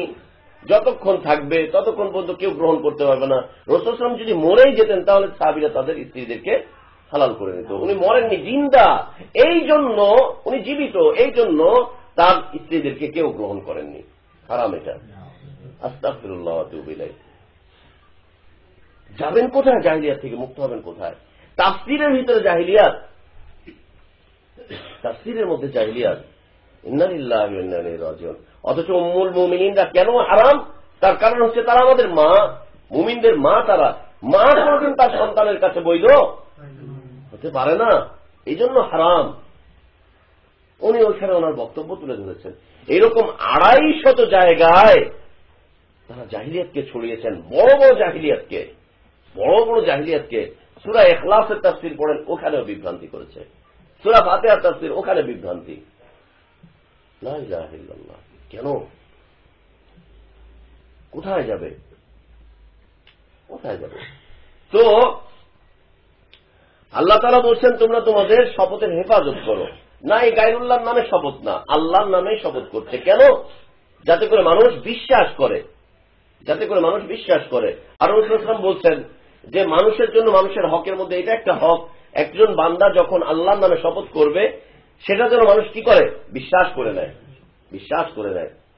যতক্ষণ থাকবে ততক্ষণ পর্যন্ত কেউ গ্রহণ করতে পারবে না। রাসূল সাল্লাল্লাহু আলাইহি ওয়াসাল্লাম যদি মরেই যেতেন তাহলে সাহাবীরা তাদের স্ত্রীদেরকে হালাল করে নিত। উনি মরেননি, জিন্দা, এই জন্য উনি জীবিত, এই জন্য তার স্ত্রীদেরকে কেউ গ্রহণ করেননি। হারাম এটা। আস্তাগফিরুল্লাহ ওয়া আতুবু ইলাইহি। যাবেন কোথায়? জাহিলিয়াত থেকে মুক্ত হবেন কোথায়? তাফসীরের ভিতরে জাহিলিয়াত, তাফসীরের মধ্যে জাহিলিয়াত। ইন্না লিল্লাহি ওয়া ইন্না ইলাইহি রাজিউন। অথচ উম্মুল মুমিনিনরা কেন হারাম? তার কারণ হচ্ছে তারা আমাদের মা, মুমিনদের মা। তারা মা কোনদিন তার সন্তানের কাছে বৈধ হতে পারে না, এই জন্য হারাম। উনি ওইখানে ওনার বক্তব্য তুলে ধরেছেন। এইরকম 250 জায়গায় তারা জাহিলিয়াতকে ছড়িয়েছেন, বড় বড় জাহিলিয়াতকে। সূরা ইখলাসের তাফসীর পড়েন, ওখানেও বিভ্রান্তি করেছে। সূরা ফাতিহার তাফসীর, ওখানে বিভ্রান্তি। লা ইলাহা ইল্লাল্লাহ। কেন? কোথায় যাবে? তো আল্লাহ তাআলা বলছেন তোমরা তোমাদের শপথের হেফাজত করো। না, এই গায়রুল্লাহর নামে শপথ না, আল্লাহর নামে শপথ করছে। কেন? যাতে করে মানুষ বিশ্বাস করে। আর রাসূল সাল্লাল্লাহু আলাইহি ওয়াসাল্লাম বলছেন যে মানুষের জন্য, মানুষের হকের মধ্যে এটা একটা হক, একজন বান্দা যখন আল্লাহর নামে শপথ করবে সেটা যেন মানুষ কি করে? বিশ্বাস করে নেয়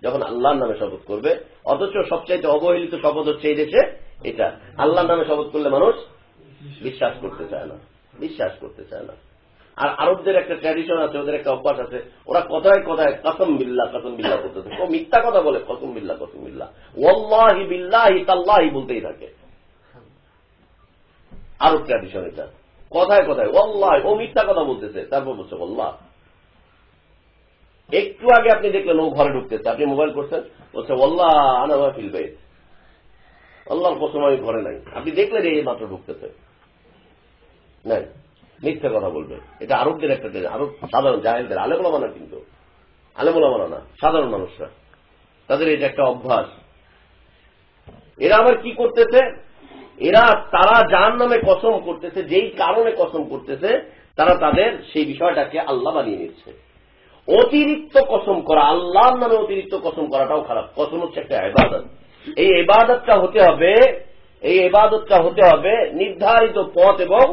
যখন আল্লাহর নামে শপথ করবে। অথচ সবচাইতে অবহেলিত শপথ হচ্ছে এই দেশে এটা, আল্লাহর নামে শপথ করলে মানুষ বিশ্বাস করতে চায় না। আর আরবদের একটা ট্র্যাডিশন আছে, ওদের একটা অভ্যাস আছে, ওরা কথায় কসম বিল্লাহ করতেছে। ও মিথ্যা কথা বলে, কসম বিল্লাহ, ওয়াল্লাহি বিল্লাহি তাল্লাহি বলতেই থাকে। আরব ট্র্যাডিশন এটা, কথায় ওয়াল্লাহি, ও মিথ্যা কথা বলতেছে, তারপর বলছে ওয়াল্লাহ। একটু আগে আপনি দেখলেন ও ঘরে ঢুকতেছে, আপনি মোবাইল করছেন, বলছে ওয়াল্লাহ আনা মা ফিল বাইত, আল্লাহর কসম আমি ঘরে নাই। আপনি দেখলেন এই মাত্র ঢুকতেছে, নাই, মিথ্যা কথা বলবে। এটা আরবদের একটা, আরব সাধারণ জাহেলদের, আলেমুলামা না, কিন্তু আলেমুলামা না, সাধারণ মানুষরা, তাদের এটা একটা অভ্যাস। এরা আবার কি করতেছে? তারা জাহান্নামে কসম করতেছে, যেই কারণে কসম করতেছে তারা তাদের সেই বিষয়টাকে আল্লাহ বানিয়ে নিচ্ছে। অতিরিক্ত কসম করা, আল্লাহর নামে অতিরিক্ত কসম করাটাও খারাপ। কসম হচ্ছে একটা ইবাদত। এই ইবাদতটা হতে হবে নির্ধারিত পথ এবং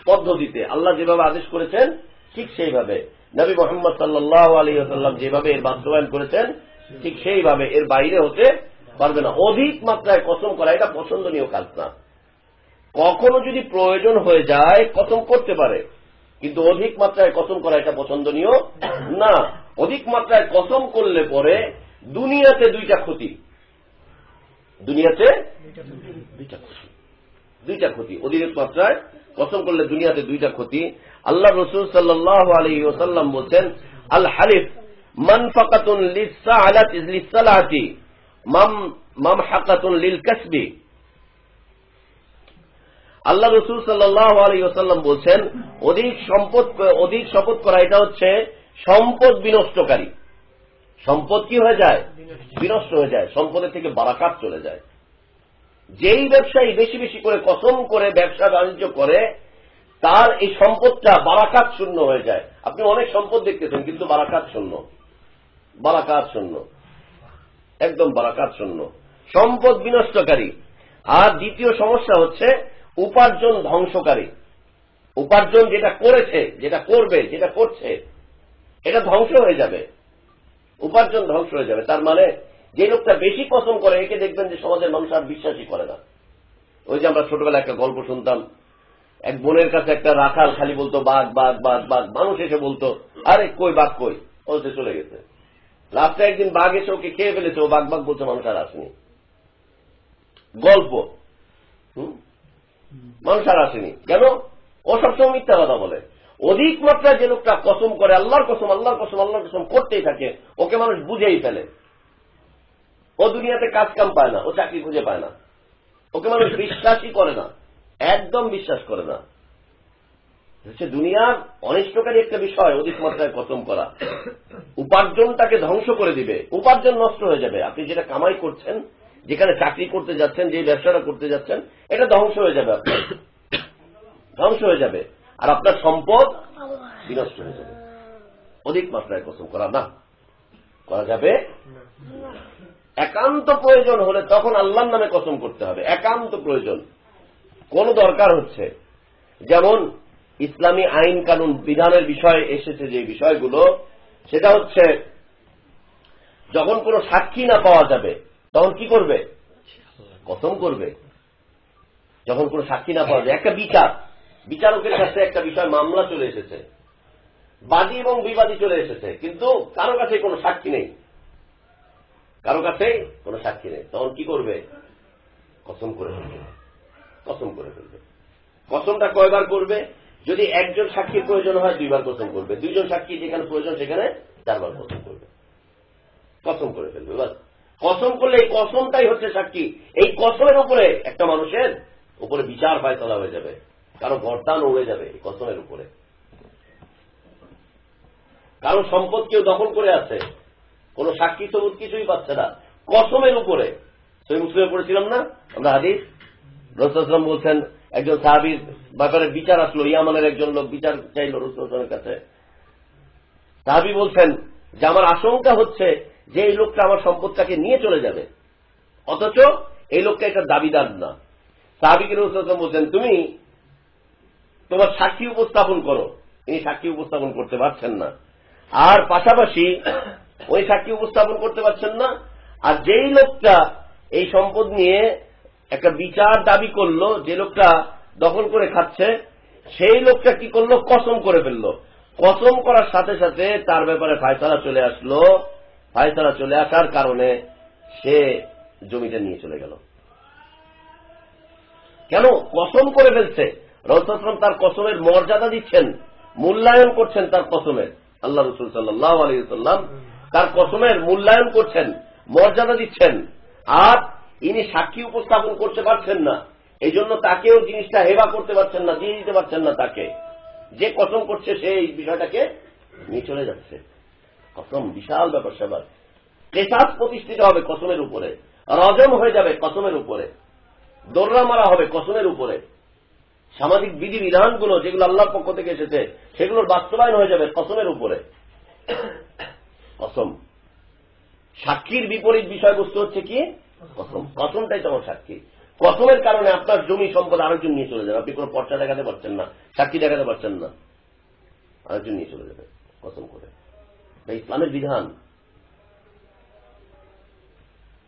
পদ্ধতিতে। আল্লাহ যেভাবে আদেশ করেছেন ঠিক সেইভাবে, নবী মুহাম্মদ সাল্লাল্লাহু আলাইহি ওয়াসাল্লাম যেভাবে এর বাস্তবায়ন করেছেন ঠিক সেইভাবে, এর বাইরে হতে পারবে না। অধিক মাত্রায় কসম করা এটা পছন্দনীয় কাজ না। কখনো যদি প্রয়োজন হয়ে যায় কসম করতে পারে, কিন্তু অধিক মাত্রায় কসম করা এটা পছন্দনীয় না। অধিক মাত্রায় কসম করলে পরে দুনিয়াতে দুইটা ক্ষতি, অধিক মাত্রায় কসম করলে দুনিয়াতে দুইটা ক্ষতি। আল্লাহ রাসূল সাল্লাল্লাহু আলাইহি ওয়াসাল্লাম বলেন, আল হালিফ মানফাকাতুন লিস-সালাতি মামহাকাতুন লিল-কাসবি। আল্লাহ রাসূল সাল্লাল্লাহু আলাইহি ওয়াসাল্লাম বলছেন, অধিক শপথ করা এটা হচ্ছে সম্পদ বিনষ্টকারী। সম্পদ কি হয়ে যায়? বিনষ্ট হয়ে যায়, সম্পদের থেকে বারাকাত চলে যায়। যেই ব্যবসায়ী বেশি বেশি করে কসম করে ব্যবসা বাণিজ্য করে, তার এই সম্পদটা বারাকাত শূন্য হয়ে যায়। আপনি অনেক সম্পদ দেখতেছেন, কিন্তু বারাকাত শূন্য, বারাকাত শূন্য, একদম বারাকাত শূন্য, সম্পদ বিনষ্টকারী। আর দ্বিতীয় সমস্যা হচ্ছে উপার্জন ধ্বংসকারী। উপার্জন যেটা করেছে, যেটা করবে, যেটা করছে, এটা ধ্বংস হয়ে যাবে, উপার্জন ধ্বংস হয়ে যাবে। তার মানে যে লোকটা বেশি কসম করে, একে দেখবেন যে সমাজের মানুষ আর বিশ্বাসই করে না। ওই যে আমরা ছোটবেলায় একটা গল্প শুনতাম, এক বোনের কাছে একটা রাখাল খালি বলতো বাঘ বাঘ বাঘ বাঘ, মানুষ এসে বলতো আরে কই বাঘ কই, ও সে চলে গেছে। লাস্টে একদিন বাঘ এসে ওকে খেয়ে ফেলেছে, ও বাঘ বাঘ বলছে, মানুষ আর আসেনি। গল্প, মানুষ আর আসেনি কেন? ও সবসময় মিথ্যা কথা বলে। অধিক মাত্রায় যে লোকটা কসম করে, আল্লাহর কসম আল্লাহর কসম আল্লাহর কসম করতেই থাকে, ওকে মানুষ বুঝেই ফেলে। ও দুনিয়াতে কাজ কাম পায় না, ও চাকরি খুঁজে পায় না, ওকে মানুষ বিশ্বাসই করে না, একদম বিশ্বাস করে না। হচ্ছে দুনিয়ার অনিষ্টকারী একটা বিষয় অধিক মাত্রায় কসম করা। উপার্জনটাকে ধ্বংস করে দিবে, উপার্জন নষ্ট হয়ে যাবে। আপনি যেটা কামাই করছেন, যেখানে চাকরি করতে যাচ্ছেন, যে ব্যবসাটা করতে যাচ্ছেন, এটা ধ্বংস হয়ে যাবে, আপনার ধ্বংস হয়ে যাবে, আর আপনার সম্পদ বিনষ্ট হয়ে যাবে। অধিক মাত্রায় কসম করা না, করা যাবে। একান্ত প্রয়োজন হলে তখন আল্লাহর নামে কসম করতে হবে, একান্ত প্রয়োজন, কোন দরকার হচ্ছে। যেমন ইসলামী আইন কানুন বিধানের বিষয় এসেছে যে বিষয়গুলো, সেটা হচ্ছে যখন কোনো সাক্ষী না পাওয়া যাবে তখন কি করবে? কসম করবে। যখন কোনো সাক্ষী না পাওয়া যায়, একটা বিচারকের কাছে একটা বিষয় মামলা চলে এসেছে, বাদী এবং বিবাদী চলে এসেছে, কিন্তু কারো কাছে কোনো সাক্ষী নেই, কারো কাছে কোনো সাক্ষী নেই, তখন কি করবে? কসম করে ফেলবে, কসম করে ফেলবে। কসমটা কয়বার করবে? যদি একজন সাক্ষীর প্রয়োজন হয় 2 বার কসম করবে, 2 জন সাক্ষী যেখানে প্রয়োজন সেখানে 4 বার কসম করবে, কসম করে ফেলবে। বাস, কসম করলে এই কসমটাই হচ্ছে সাক্ষী। এই কসমের উপরে একটা মানুষের উপরে বিচার ফায়সালা হয়ে যাবে, কারো গর্দান উড়ে যাবে এই কসমের উপরে। কারো সম্পদ কেউ দখল করে আছে, কোন সাক্ষী সবুত কিছুই পাচ্ছে না, কসমের উপরে। সহিহ মুসলিমে পড়েছিলাম না আমরা হাদিস, রাসূল সাল্লাল্লাহু আলাইহি ওয়াসাল্লাম বলছেন, একজন সাহাবীর ব্যাপারে বিচার আসলো, ইয়ামানের একজন লোক বিচার চাইল রাসূল সাল্লাল্লাহু আলাইহি ওয়াসাল্লামের কাছে। সাহাবী বলছেন যে আমার আশঙ্কা হচ্ছে যে এই লোকটা আমার সম্পদটাকে নিয়ে চলে যাবে, অথচ এই লোকটা এটা দাবিদার না। সাহাবীকে রাসূল সাল্লাল্লাহু আলাইহি ওয়াসাল্লাম বলছেন, তুমি তোমার সাক্ষী উপস্থাপন করো। তিনি সাক্ষী উপস্থাপন করতে পারছেন না, আর পাশাপাশি ওই সাক্ষী উপস্থাপন করতে পারছেন না, আর যেই লোকটা এই সম্পদ নিয়ে একটা বিচার দাবি করলো, যে লোকটা দখল করে খাচ্ছে, সেই লোকটা কি করলো? কসম করে ফেললো। কসম করার সাথে সাথে তার ব্যাপারে ফায়সালা চলে আসলো। ফায়সালা চলে আসার কারণে সে জমিটা নিয়ে চলে গেল। কেন? কসম করে ফেলছে। রাসূল সাল্লাল্লাহু আলাইহি ওয়াসাল্লাম তার কসমের মর্যাদা দিচ্ছেন, মূল্যায়ন করছেন তার কসমের। আল্লাহ রাসূল সাল্লাল্লাহু আলাইহি ওয়াসাল্লাম তার কসমের মূল্যায়ন করছেন, মর্যাদা দিচ্ছেন। আর ইনি সাক্ষী উপস্থাপন করতে পারছেন না, এই জন্য তাকেও জিনিসটা হেবা করতে পারছেন না, দিয়ে দিতে পারছেন না। তাকে যে কসম করছে সে এই বিষয়টাকে নিয়ে চলে যাচ্ছে। কসম বিশাল ব্যাপার স্যাপার। কিসাস প্রতিষ্ঠিত হবে কসমের উপরে, রজম হয়ে যাবে কসমের উপরে, দোররা মারা হবে কসমের উপরে। সামাজিক বিধিবিধানগুলো যেগুলো আল্লাহর পক্ষ থেকে এসেছে সেগুলোর বাস্তবায়ন হয়ে যাবে কসমের উপরে। কসম সাক্ষীর বিপরীত বিষয়বস্তু হচ্ছে কি? কসম। কসমটাই তোমার সাক্ষী। কসমের কারণে আপনার জমি সম্পদ আরেকজন নিয়ে চলে যাবে, আপনি কোনো পর্চা দেখাতে পারছেন না, সাক্ষী দেখাতে পারছেন না, আরেকজন নিয়ে চলে যাবে কসম করে। ইসলামের বিধান।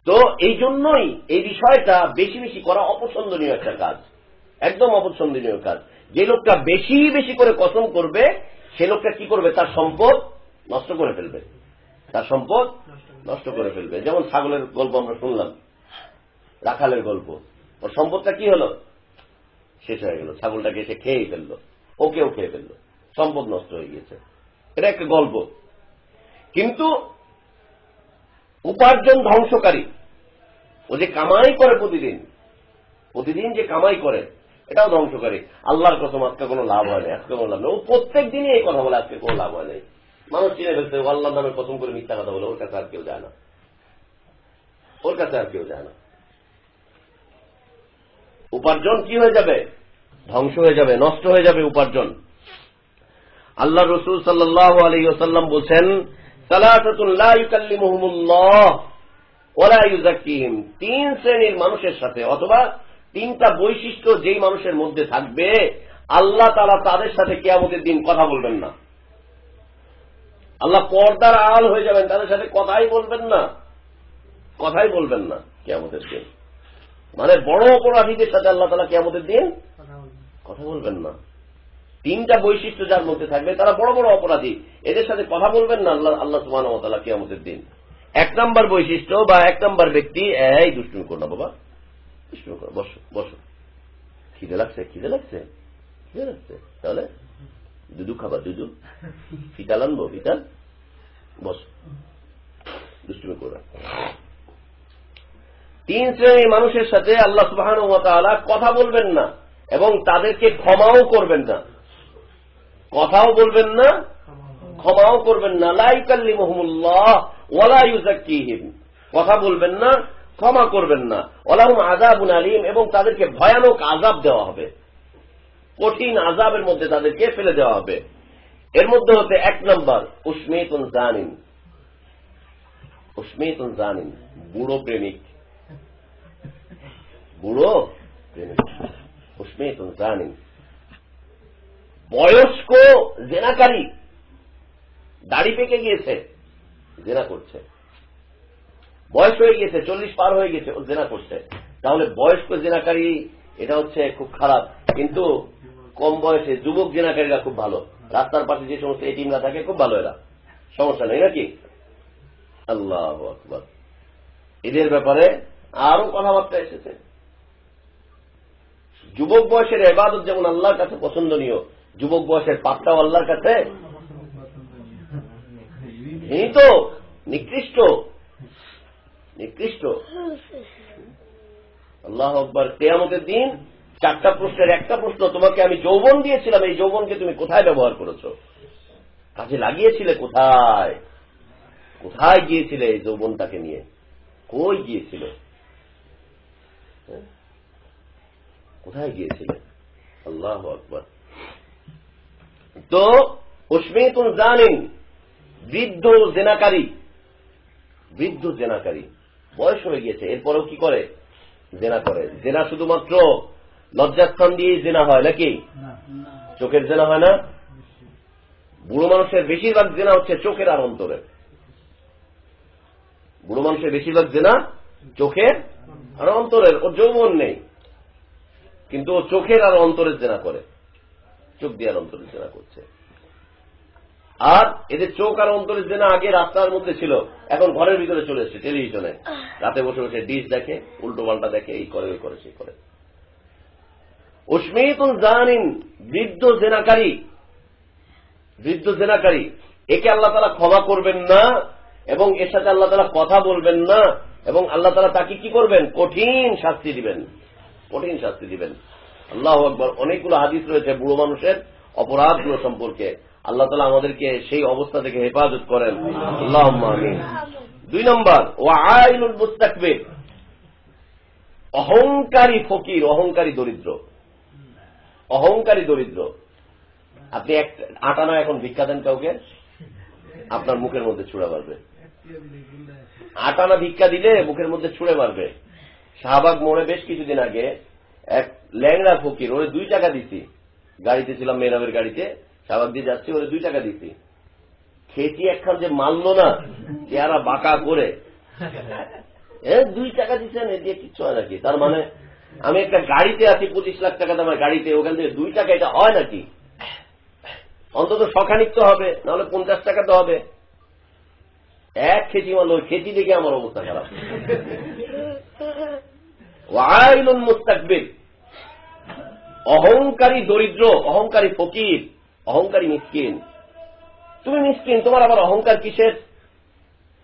তো এই জন্যই এই বিষয়টা বেশি বেশি করা অপছন্দনীয় একটা কাজ, একদম অপছন্দনীয় কাজ। যে লোকটা বেশি বেশি করে কসম করবে, সে লোকটা কি করবে? তার সম্পদ নষ্ট করে ফেলবে, তার সম্পদ নষ্ট করে ফেলবে। যেমন ছাগলের গল্প আমরা শুনলাম, রাখালের গল্প, ওর সম্পদটা কি হলো? শেষ হয়ে গেল। ছাগলটাকে এসে খেয়েই ফেললো, ওকেও খেয়ে ফেললো, সম্পদ নষ্ট হয়ে গিয়েছে। এটা একটা গল্প। কিন্তু উপার্জন ধ্বংসকারী, ও যে কামাই করে প্রতিদিন প্রতিদিন যে কামাই করে, এটাও ধ্বংসকারী। আল্লাহর কসম আজকে কোনো লাভ হয় না, আজকে কোনো লাভ নেই। ও প্রত্যেক দিনই এই কথা বলে, আজকে কোনো লাভ হয় নাই। মানুষ চিনে ফেলতে আল্লাহর নামে কসম করে মিথ্যা কথা বলে, ওর কাছে আর কেউ যায় না, ওর কাছে আর কেউ যায় না। উপার্জন কি হয়ে যাবে? ধ্বংস হয়ে যাবে, নষ্ট হয়ে যাবে উপার্জন। আল্লাহ রসুল সাল্লাল্লাহু আলাইহি ওয়াসাল্লাম বলছেন, সালাসাতুন লা ইউকাল্লিমুহুমুল্লাহ ওয়া লা ইউযাক্কিহিম, তিন শ্রেণীর মানুষের সাথে অথবা তিনটা বৈশিষ্ট্য যেই মানুষের মধ্যে থাকবে আল্লাহ তাআলা তাদের সাথে কিয়ামতের দিন কথা বলবেন না। আল্লাহ পর্দার আড়াল হয়ে যাবেন, তাদের সাথে কথাই বলবেন না, কথাই বলবেন না কিয়ামতের দিন। মানে বড় অপরাধীদের সাথে আল্লাহ তাআলা কিয়ামতের দিন কথা বলবেন না। তিনটা বৈশিষ্ট্য যার মধ্যে থাকবে তারা বড় বড় অপরাধী, এদের সাথে কথা বলবেন না আল্লাহ সুবহানাহু ওয়া তাআলা কিয়ামতের দিন। এক নম্বর বৈশিষ্ট্য বা এক নম্বর ব্যক্তি, এই দুষ্টুমি করো না বাবা, দুষ্টুমি করো, বসো বসো, খিদে লাগছে, খিদে লাগছে, খিদে লাগছে, তাহলে দুধু খাবার, দুধু, ফিতাল আনবো, ফিতাল, বসো, দুষ্টুমি করো। তিন শ্রেণীর মানুষের সাথে আল্লাহ সুবহানাহু ওয়া তাআলা কথা বলবেন না এবং তাদেরকে ক্ষমাও করবেন না, কথাও বলবেন না, ক্ষমাও করবেন না। লা ইউকাল্লিমুহুমুল্লাহ ওয়া লা ইউযাক্কিহিম, কথা বলবেন না, ক্ষমা করবেন না। ওয়া লাহুম আযাবুন আলীম, এবং তাদেরকে ভয়ানক আযাব দেওয়া হবে, কঠিন আযাবের মধ্যে তাদেরকে ফেলে দেওয়া হবে। এর মধ্যে হতে এক নম্বর উসমিতুন জানিন, উসমিতুন জানিন, বুড়ো প্রেমিক, বুড়ো প্রেমিক, উসমিতুন জানিন। বয়স্ক জেনাকারী, দাড়ি পেকে গিয়েছে, জেনা করছে, বয়স হয়ে গিয়েছে, 40 পার হয়ে গেছে, ও জেনা করছে। তাহলে বয়স্ক জেনাকারী এটা হচ্ছে খুব খারাপ, কিন্তু কম বয়সে যুবক জেনাকারীরা খুব ভালো। রাস্তার পাশে যে সমস্ত এতিমরা থাকে খুব ভালো, এরা সমস্যা নেই নাকি? আল্লাহু আকবার। এদের ব্যাপারে আরো কথাবার্তা এসেছে। যুবক বয়সের ইবাদত যেমন আল্লাহর কাছে পছন্দনীয়, যুবক বয়সের পাপটাও আল্লাহর কাছে ঘৃণিত, নিকৃষ্ট, নিকৃষ্ট। আল্লাহু আকবার। কিয়ামতের দিন চারটা প্রশ্নের একটা প্রশ্ন, তোমাকে আমি যৌবন দিয়েছিলাম, এই যৌবনকে তুমি কোথায় ব্যবহার করেছো? কাজে লাগিয়েছিলে কোথায়? কোথায় গিয়েছিলে এই যৌবনটাকে নিয়ে? কই গিয়েছিল? কোথায় গিয়েছিলে? আল্লাহু আকবার। তো উসমিতুন জানিন, বৃদ্ধ জেনাকারী, বৃদ্ধ জেনাকারী, বয়স হয়ে গিয়েছে, এরপরেও কি করে? জেনা করে। জেনা শুধুমাত্র লজ্জাস্থান দিয়েই জেনা হয় নাকি? চোখের জেনা হয় না? বুড়ো মানুষের বেশিরভাগ জেনা হচ্ছে চোখের আর অন্তরের। বুড়ো মানুষের বেশিরভাগ জেনা চোখের আর অন্তরের। ও যৌবন নেই, কিন্তু ও চোখের আর অন্তরের জেনা করে, চোখ দিয়ে আর অন্তরের জেনা করছে। আর এদের চোখ আর অন্তরের জেনা আগে রাস্তার মধ্যে ছিল, এখন ঘরের ভিতরে চলে এসছে, টেলিভিশনে রাতে বসে বসে ডিশ দেখে, উল্টো পাল্টা দেখে, এই করে ওই করে সেই করে। উসমিতুন জানিন, বৃদ্ধ জেনাকারী, বৃদ্ধ জেনাকারী, একে আল্লাহ তাআলা ক্ষমা করবেন না এবং এর সাথে আল্লাহ তাআলা কথা বলবেন না, এবং আল্লাহ তাআলা তাকে কি করবেন? কঠিন শাস্তি দিবেন, কঠিন শাস্তি দিবেন। আল্লাহু আকবার। অনেকগুলো হাদিস রয়েছে বুড়ো মানুষের অপরাধগুলো সম্পর্কে। আল্লাহ তাআলা আমাদেরকে সেই অবস্থা থেকে হেফাজত করেন, আল্লাহুম্মা আমিন। 2 নম্বর ওয়াইলুল মুস্তাকবির, অহংকারী ফকির, অহংকারী দরিদ্র, অহংকারী দরিদ্র। আপনি এক আটানা এখন ভিক্ষা দেন কাউকে, আপনার মুখের মধ্যে ছুঁড়ে মারবে। আটানা ভিক্ষা দিলে মুখের মধ্যে ছুঁড়ে মারবে। শাহবাগ মোড়ে বেশ কিছুদিন আগে এক ল্যাংড়া ফকির, ওরে 2 টাকা দিছি, গাড়িতে ছিলাম, মেহরাবের গাড়িতে শাহবাগ দিয়ে যাচ্ছি, ওরে 2 টাকা দিছি। খেয়েছি একখান যে মারল না, চেহারা বাঁকা করে, 2 টাকা দিচ্ছেন, এ দিয়ে কিচ্ছু হয় নাকি? তার মানে আমি একটা গাড়িতে আছি, 25 লাখ টাকা দামের গাড়িতে, ওখান থেকে 2 টাকা, এটা হয় নাকি? অন্তত শখানিক তো হবে, নাহলে 50 টাকা তো হবে। এক খেচি মারল, ওই খেচি দেখে আমার অবস্থা খারাপ। ওয়াইলুন মুস্তাকবির, অহংকারী দরিদ্র, অহংকারী ফকির, অহংকারী মিসকিন। তুমি মিসকিন, তোমার আবার অহংকার কিসের?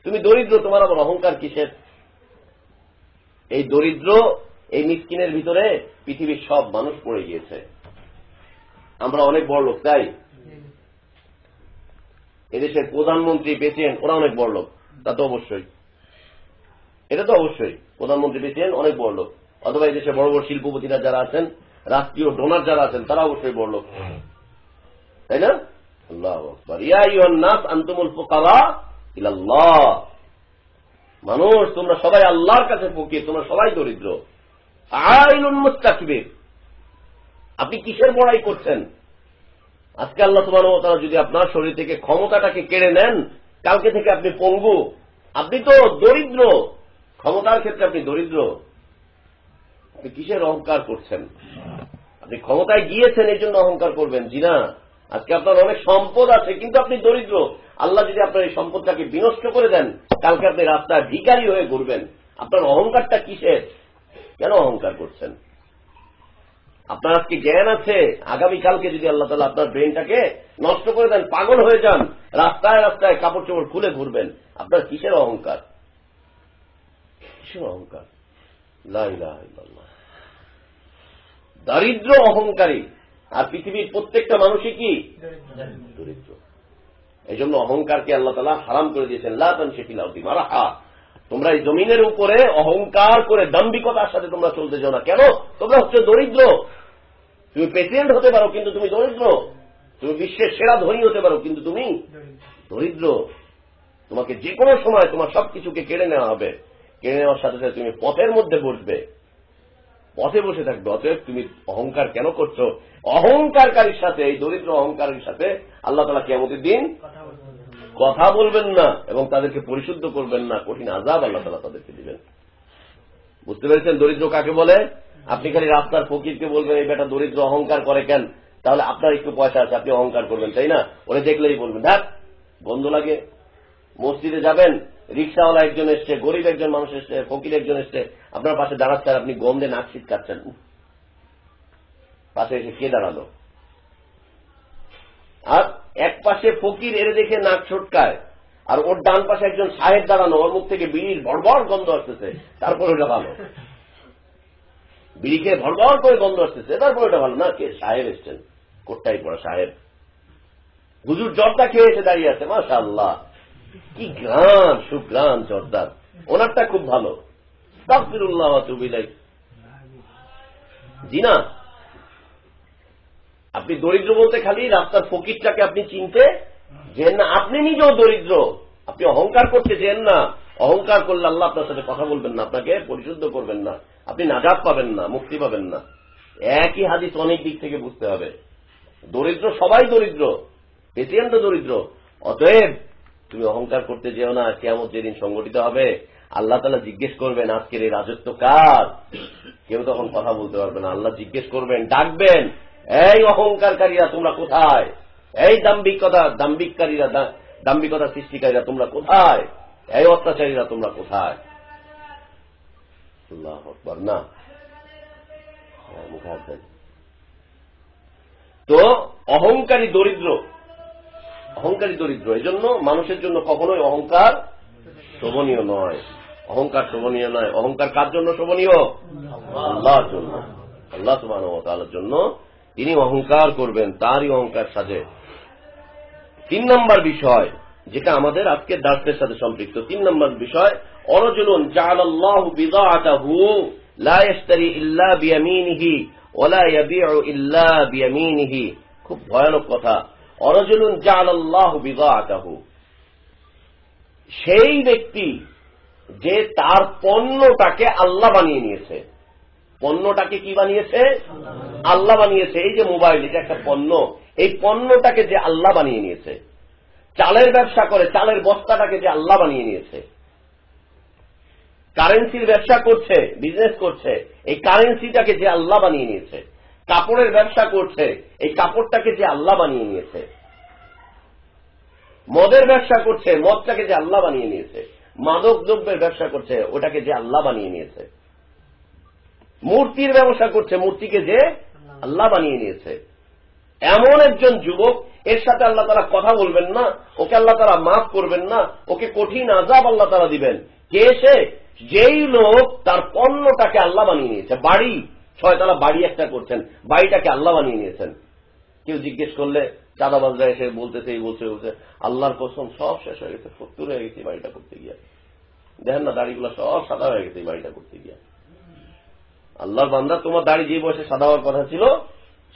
তুমি দরিদ্র, তোমার আবার অহংকার কিসের? এই দরিদ্র এই মিসকিনের ভিতরে পৃথিবীর সব মানুষ পড়ে গিয়েছে। আমরা অনেক বড় লোক, তাই এদেশের প্রধানমন্ত্রী পেয়েছেন, ওরা অনেক বড় লোক, তা তো অবশ্যই, এটা তো অবশ্যই প্রধানমন্ত্রী পেয়েছেন অনেক বড় লোক, অথবা এদেশে বড় বড় শিল্পপতিরা যারা আছেন, রাষ্ট্রীয় ডোনার যারা আছেন, তারা অবশ্যই বড় লোক, তাই না? আল্লাহু আকবার। ইয়া আইয়ুহান নাস আনতুমুল ফুকারা ইলাল্লাহ, মানুষ তোমরা সবাই আল্লাহর কাছে ফকির, তোমরা সবাই দরিদ্র। আইলুন মুস্তাকবির, আপনি কিসের বড়াই করছেন? আজকে আল্লাহ সুবহানাহু ওয়া তাআলা যদি আপনার শরীর থেকে ক্ষমতাটাকে কেড়ে নেন, কালকে থেকে আপনি পঙ্গু, আপনি তো দরিদ্র, ক্ষমতার ক্ষেত্রে আপনি দরিদ্র, আপনি কিসের অহংকার করছেন? আপনি ক্ষমতায় গিয়েছেন এই জন্য অহংকার করবেন? জি না, আজকে আপনার অনেক সম্পদ আছে কিন্তু আপনি দরিদ্র। আল্লাহ যদি আপনার এই সম্পদটাকে বিনষ্ট করে দেন, কালকে আপনি রাস্তায় ভিখারি হয়ে ঘুরবেন। আপনার অহংকারটা কিসের? কেন অহংকার করছেন? আপনার আজকে জ্ঞান আছে, আগামীকালকে যদি আল্লাহ তাআলা আপনার ব্রেনটাকে নষ্ট করে দেন, পাগল হয়ে যান, রাস্তায় রাস্তায় কাপড় চোপড় খুলে ঘুরবেন, আপনার কিসের অহংকার? কিসের অহংকার? লা ইলাহা ইল্লাল্লাহ। দারিদ্র অহংকারী, আর পৃথিবীর প্রত্যেকটা মানুষই কি দরিদ্র। এই জন্য অহংকারকে আল্লাহ তাআলা হারাম করে দিয়েছেন। লা তামশি ফিল আরদি মারহা, তোমরা এই জমিনের উপরে অহংকার করে দাম্ভিকতার সাথে তোমরা চলতে যাও না। কেন? তোমরা হচ্ছে দরিদ্র। তুমি প্রেসিডেন্ট হতে পারো কিন্তু তুমি দরিদ্র, তুমি বিশ্বের সেরা ধনী হতে পারো কিন্তু তুমি দরিদ্র। তোমাকে যে কোনো সময় তোমার সবকিছুকে কেড়ে নেওয়া হবে, কেড়ে নেওয়ার সাথে সাথে তুমি পথের মধ্যে বসবে, পথে বসে থাকবে। অতএব তুমি অহংকার কেন করছো? অহংকারকারীর সাথে, এই দরিদ্র অহংকারীর সাথে আল্লাহ তাআলা কিয়ামতের দিন কথা বলবেন না এবং তাদেরকে পরিশুদ্ধ করবেন না, কঠিন আযাব আল্লাহ তাআলা তাদেরকে দিবেন। বুঝতে পেরেছেন দরিদ্র কাকে বলে? আপনি খালি রাস্তার ফকিরকে বলবেন এই বেটা দরিদ্র, অহংকার করে কেন? তাহলে আপনার একটু পয়সা আছে, আপনি অহংকার করবেন, তাই না? ওরে দেখলেই বলবেন ধ্যাৎ, গন্ধ লাগে। মসজিদে যাবেন, রিক্সাওয়ালা একজন এসছে, গরিব একজন মানুষ এসছে, ফকির একজন এসছে, আপনার পাশে দাঁড়াচ্ছে, আর আপনি গন্ধে নাক ছিটকাচ্ছেন। পাশে এসে কে দাঁড়ালো? আর এক পাশে ফকির এর দেখে নাক ছটকায়, আর ওর ডান পাশে একজন সাহেব দাঁড়ানো, ওর মুখ থেকে বিড়ির ভড়ভড় গন্ধ আসতেছে, তারপর ওটা ভালো। বিড়ি খেয়ে ভড়ভড় করে গন্ধ আসতেছে, তারপর ওটা ভালো না। কে? সাহেব এসছেন, কোটটাই পড়া সাহেব, হুজুর জর্দা খেয়ে এসে দাঁড়িয়ে আছে, মাশাআল্লাহ কি গ্রান, সুগ্রান জর্দার, ওনারটা খুব ভালো। আস্তাগফিরুল্লাহ ওয়া আতুবু ইলাইহি। জি না, আপনি দরিদ্র বলতে খালি রাস্তার ফকিরটাকে আপনি চিনতে যেন না, আপনি নিজেও দরিদ্র। আপনি অহংকার করতে যেন না, অহংকার করলে আল্লাহ আপনার সাথে কথা বলবেন না, আপনাকে পরিশুদ্ধ করবেন না, আপনি নাজাত পাবেন না, মুক্তি পাবেন না। একই হাদিস অনেক দিক থেকে বুঝতে হবে। দরিদ্র সবাই দরিদ্র, পেটিএম তো দরিদ্র। অতএব তুমি অহংকার করতে যেও না। কিয়ামত যেদিন সংগঠিত হবে, আল্লাহ তাআলা জিজ্ঞেস করবেন আজকের এই রাজত্ব কার? কেউ তখন কথা বলতে পারবে না। আল্লাহ জিজ্ঞেস করবেন, ডাকবেন, এই অহংকারকারীরা তোমরা কোথায়? এই দাম্ভিককারীরা, দাম্ভিকতা সৃষ্টিকারীরা তোমরা কোথায়? এই অত্যাচারীরা তোমরা কোথায়? আল্লাহু আকবার। না মুখে হাত দেন। তো অহংকারী দরিদ্র, অহংকারী দরিদ্র। এই জন্য মানুষের জন্য কখনোই অহংকার শোভনীয় নয়, অহংকার শোভনীয় নয়। অহংকার কার জন্য শোভনীয়? আল্লাহর জন্য, আল্লাহ সুবহানাহু ওয়া তাআলার জন্য। তিনি অহংকার করবেন, তারই অহংকার সাজে। 3 নম্বর বিষয়, যেটা আমাদের আজকের দার্সের সাথে সম্পৃক্ত। 3 নম্বর বিষয়, অরজুলুন জাআলাল্লাহু বিদাআতাহু লা ইশতারি ইল্লা বিয়ামিনিহি ওয়া লা ইয়াবিউ ইল্লা বিয়ামিনিহি। খুব ভয়ানক কথা। অরজুলুন জাআলাল্লাহু বিদাআতাহু, সেই ব্যক্তি যে তার পণ্যটাকে আল্লাহ বানিয়ে নিয়েছে। পণ্যটাকে কি বানিয়েছে? আল্লাহ বানিয়েছে। এই যে মোবাইল, এটা একটা পণ্য, এই পণ্যটাকে যে আল্লাহ বানিয়ে নিয়েছে। চালের ব্যবসা করে, চালের বস্তাটাকে যে আল্লাহ বানিয়ে নিয়েছে। কারেন্সির ব্যবসা করছে, বিজনেস করছে, এই কারেন্সিটাকে যে আল্লাহ বানিয়ে নিয়েছে। কাপড়ের ব্যবসা করছে, এই কাপড়টাকে যে আল্লাহ বানিয়ে নিয়েছে। মদের ব্যবসা করছে, মদটাকে যে আল্লাহ বানিয়ে নিয়েছে। মাদক দ্রব্যের ব্যবসা করছে, ওটাকে যে আল্লাহ বানিয়ে নিয়েছে। মূর্তির ব্যবসা করছে, মূর্তিকে যে আল্লাহ বানিয়ে নিয়েছে। এমন একজন যুবক, এর সাথে আল্লাহ তাআলা কথা বলবেন না, ওকে আল্লাহ তাআলা মাফ করবেন না, ওকে কঠিন আযাব আল্লাহ তাআলা দিবেন। কে সে? যেই লোক তার পণ্যটাকে আল্লাহ বানিয়ে নিয়েছে, বাড়ি 6 তলা বাড়ি একটা করছেন, বাড়িটাকে আল্লাহ বানিয়ে নিয়েছেন। কেউ জিজ্ঞেস করলে চাঁদাবাজরা এসে বলতেছে, এই বলছে আল্লাহর কসম সব শেষ হয়ে গেছে, 70 হয়ে গেছে বাড়িটা করতে গিয়া। দেখেন না দাড়িগুলো সব সাদা হয়ে গেছে এই বাড়িটা করতে গিয়া। আল্লাহর বান্দা, তোমার দাড়ি যে বয়সে সাদা হওয়ার কথা ছিল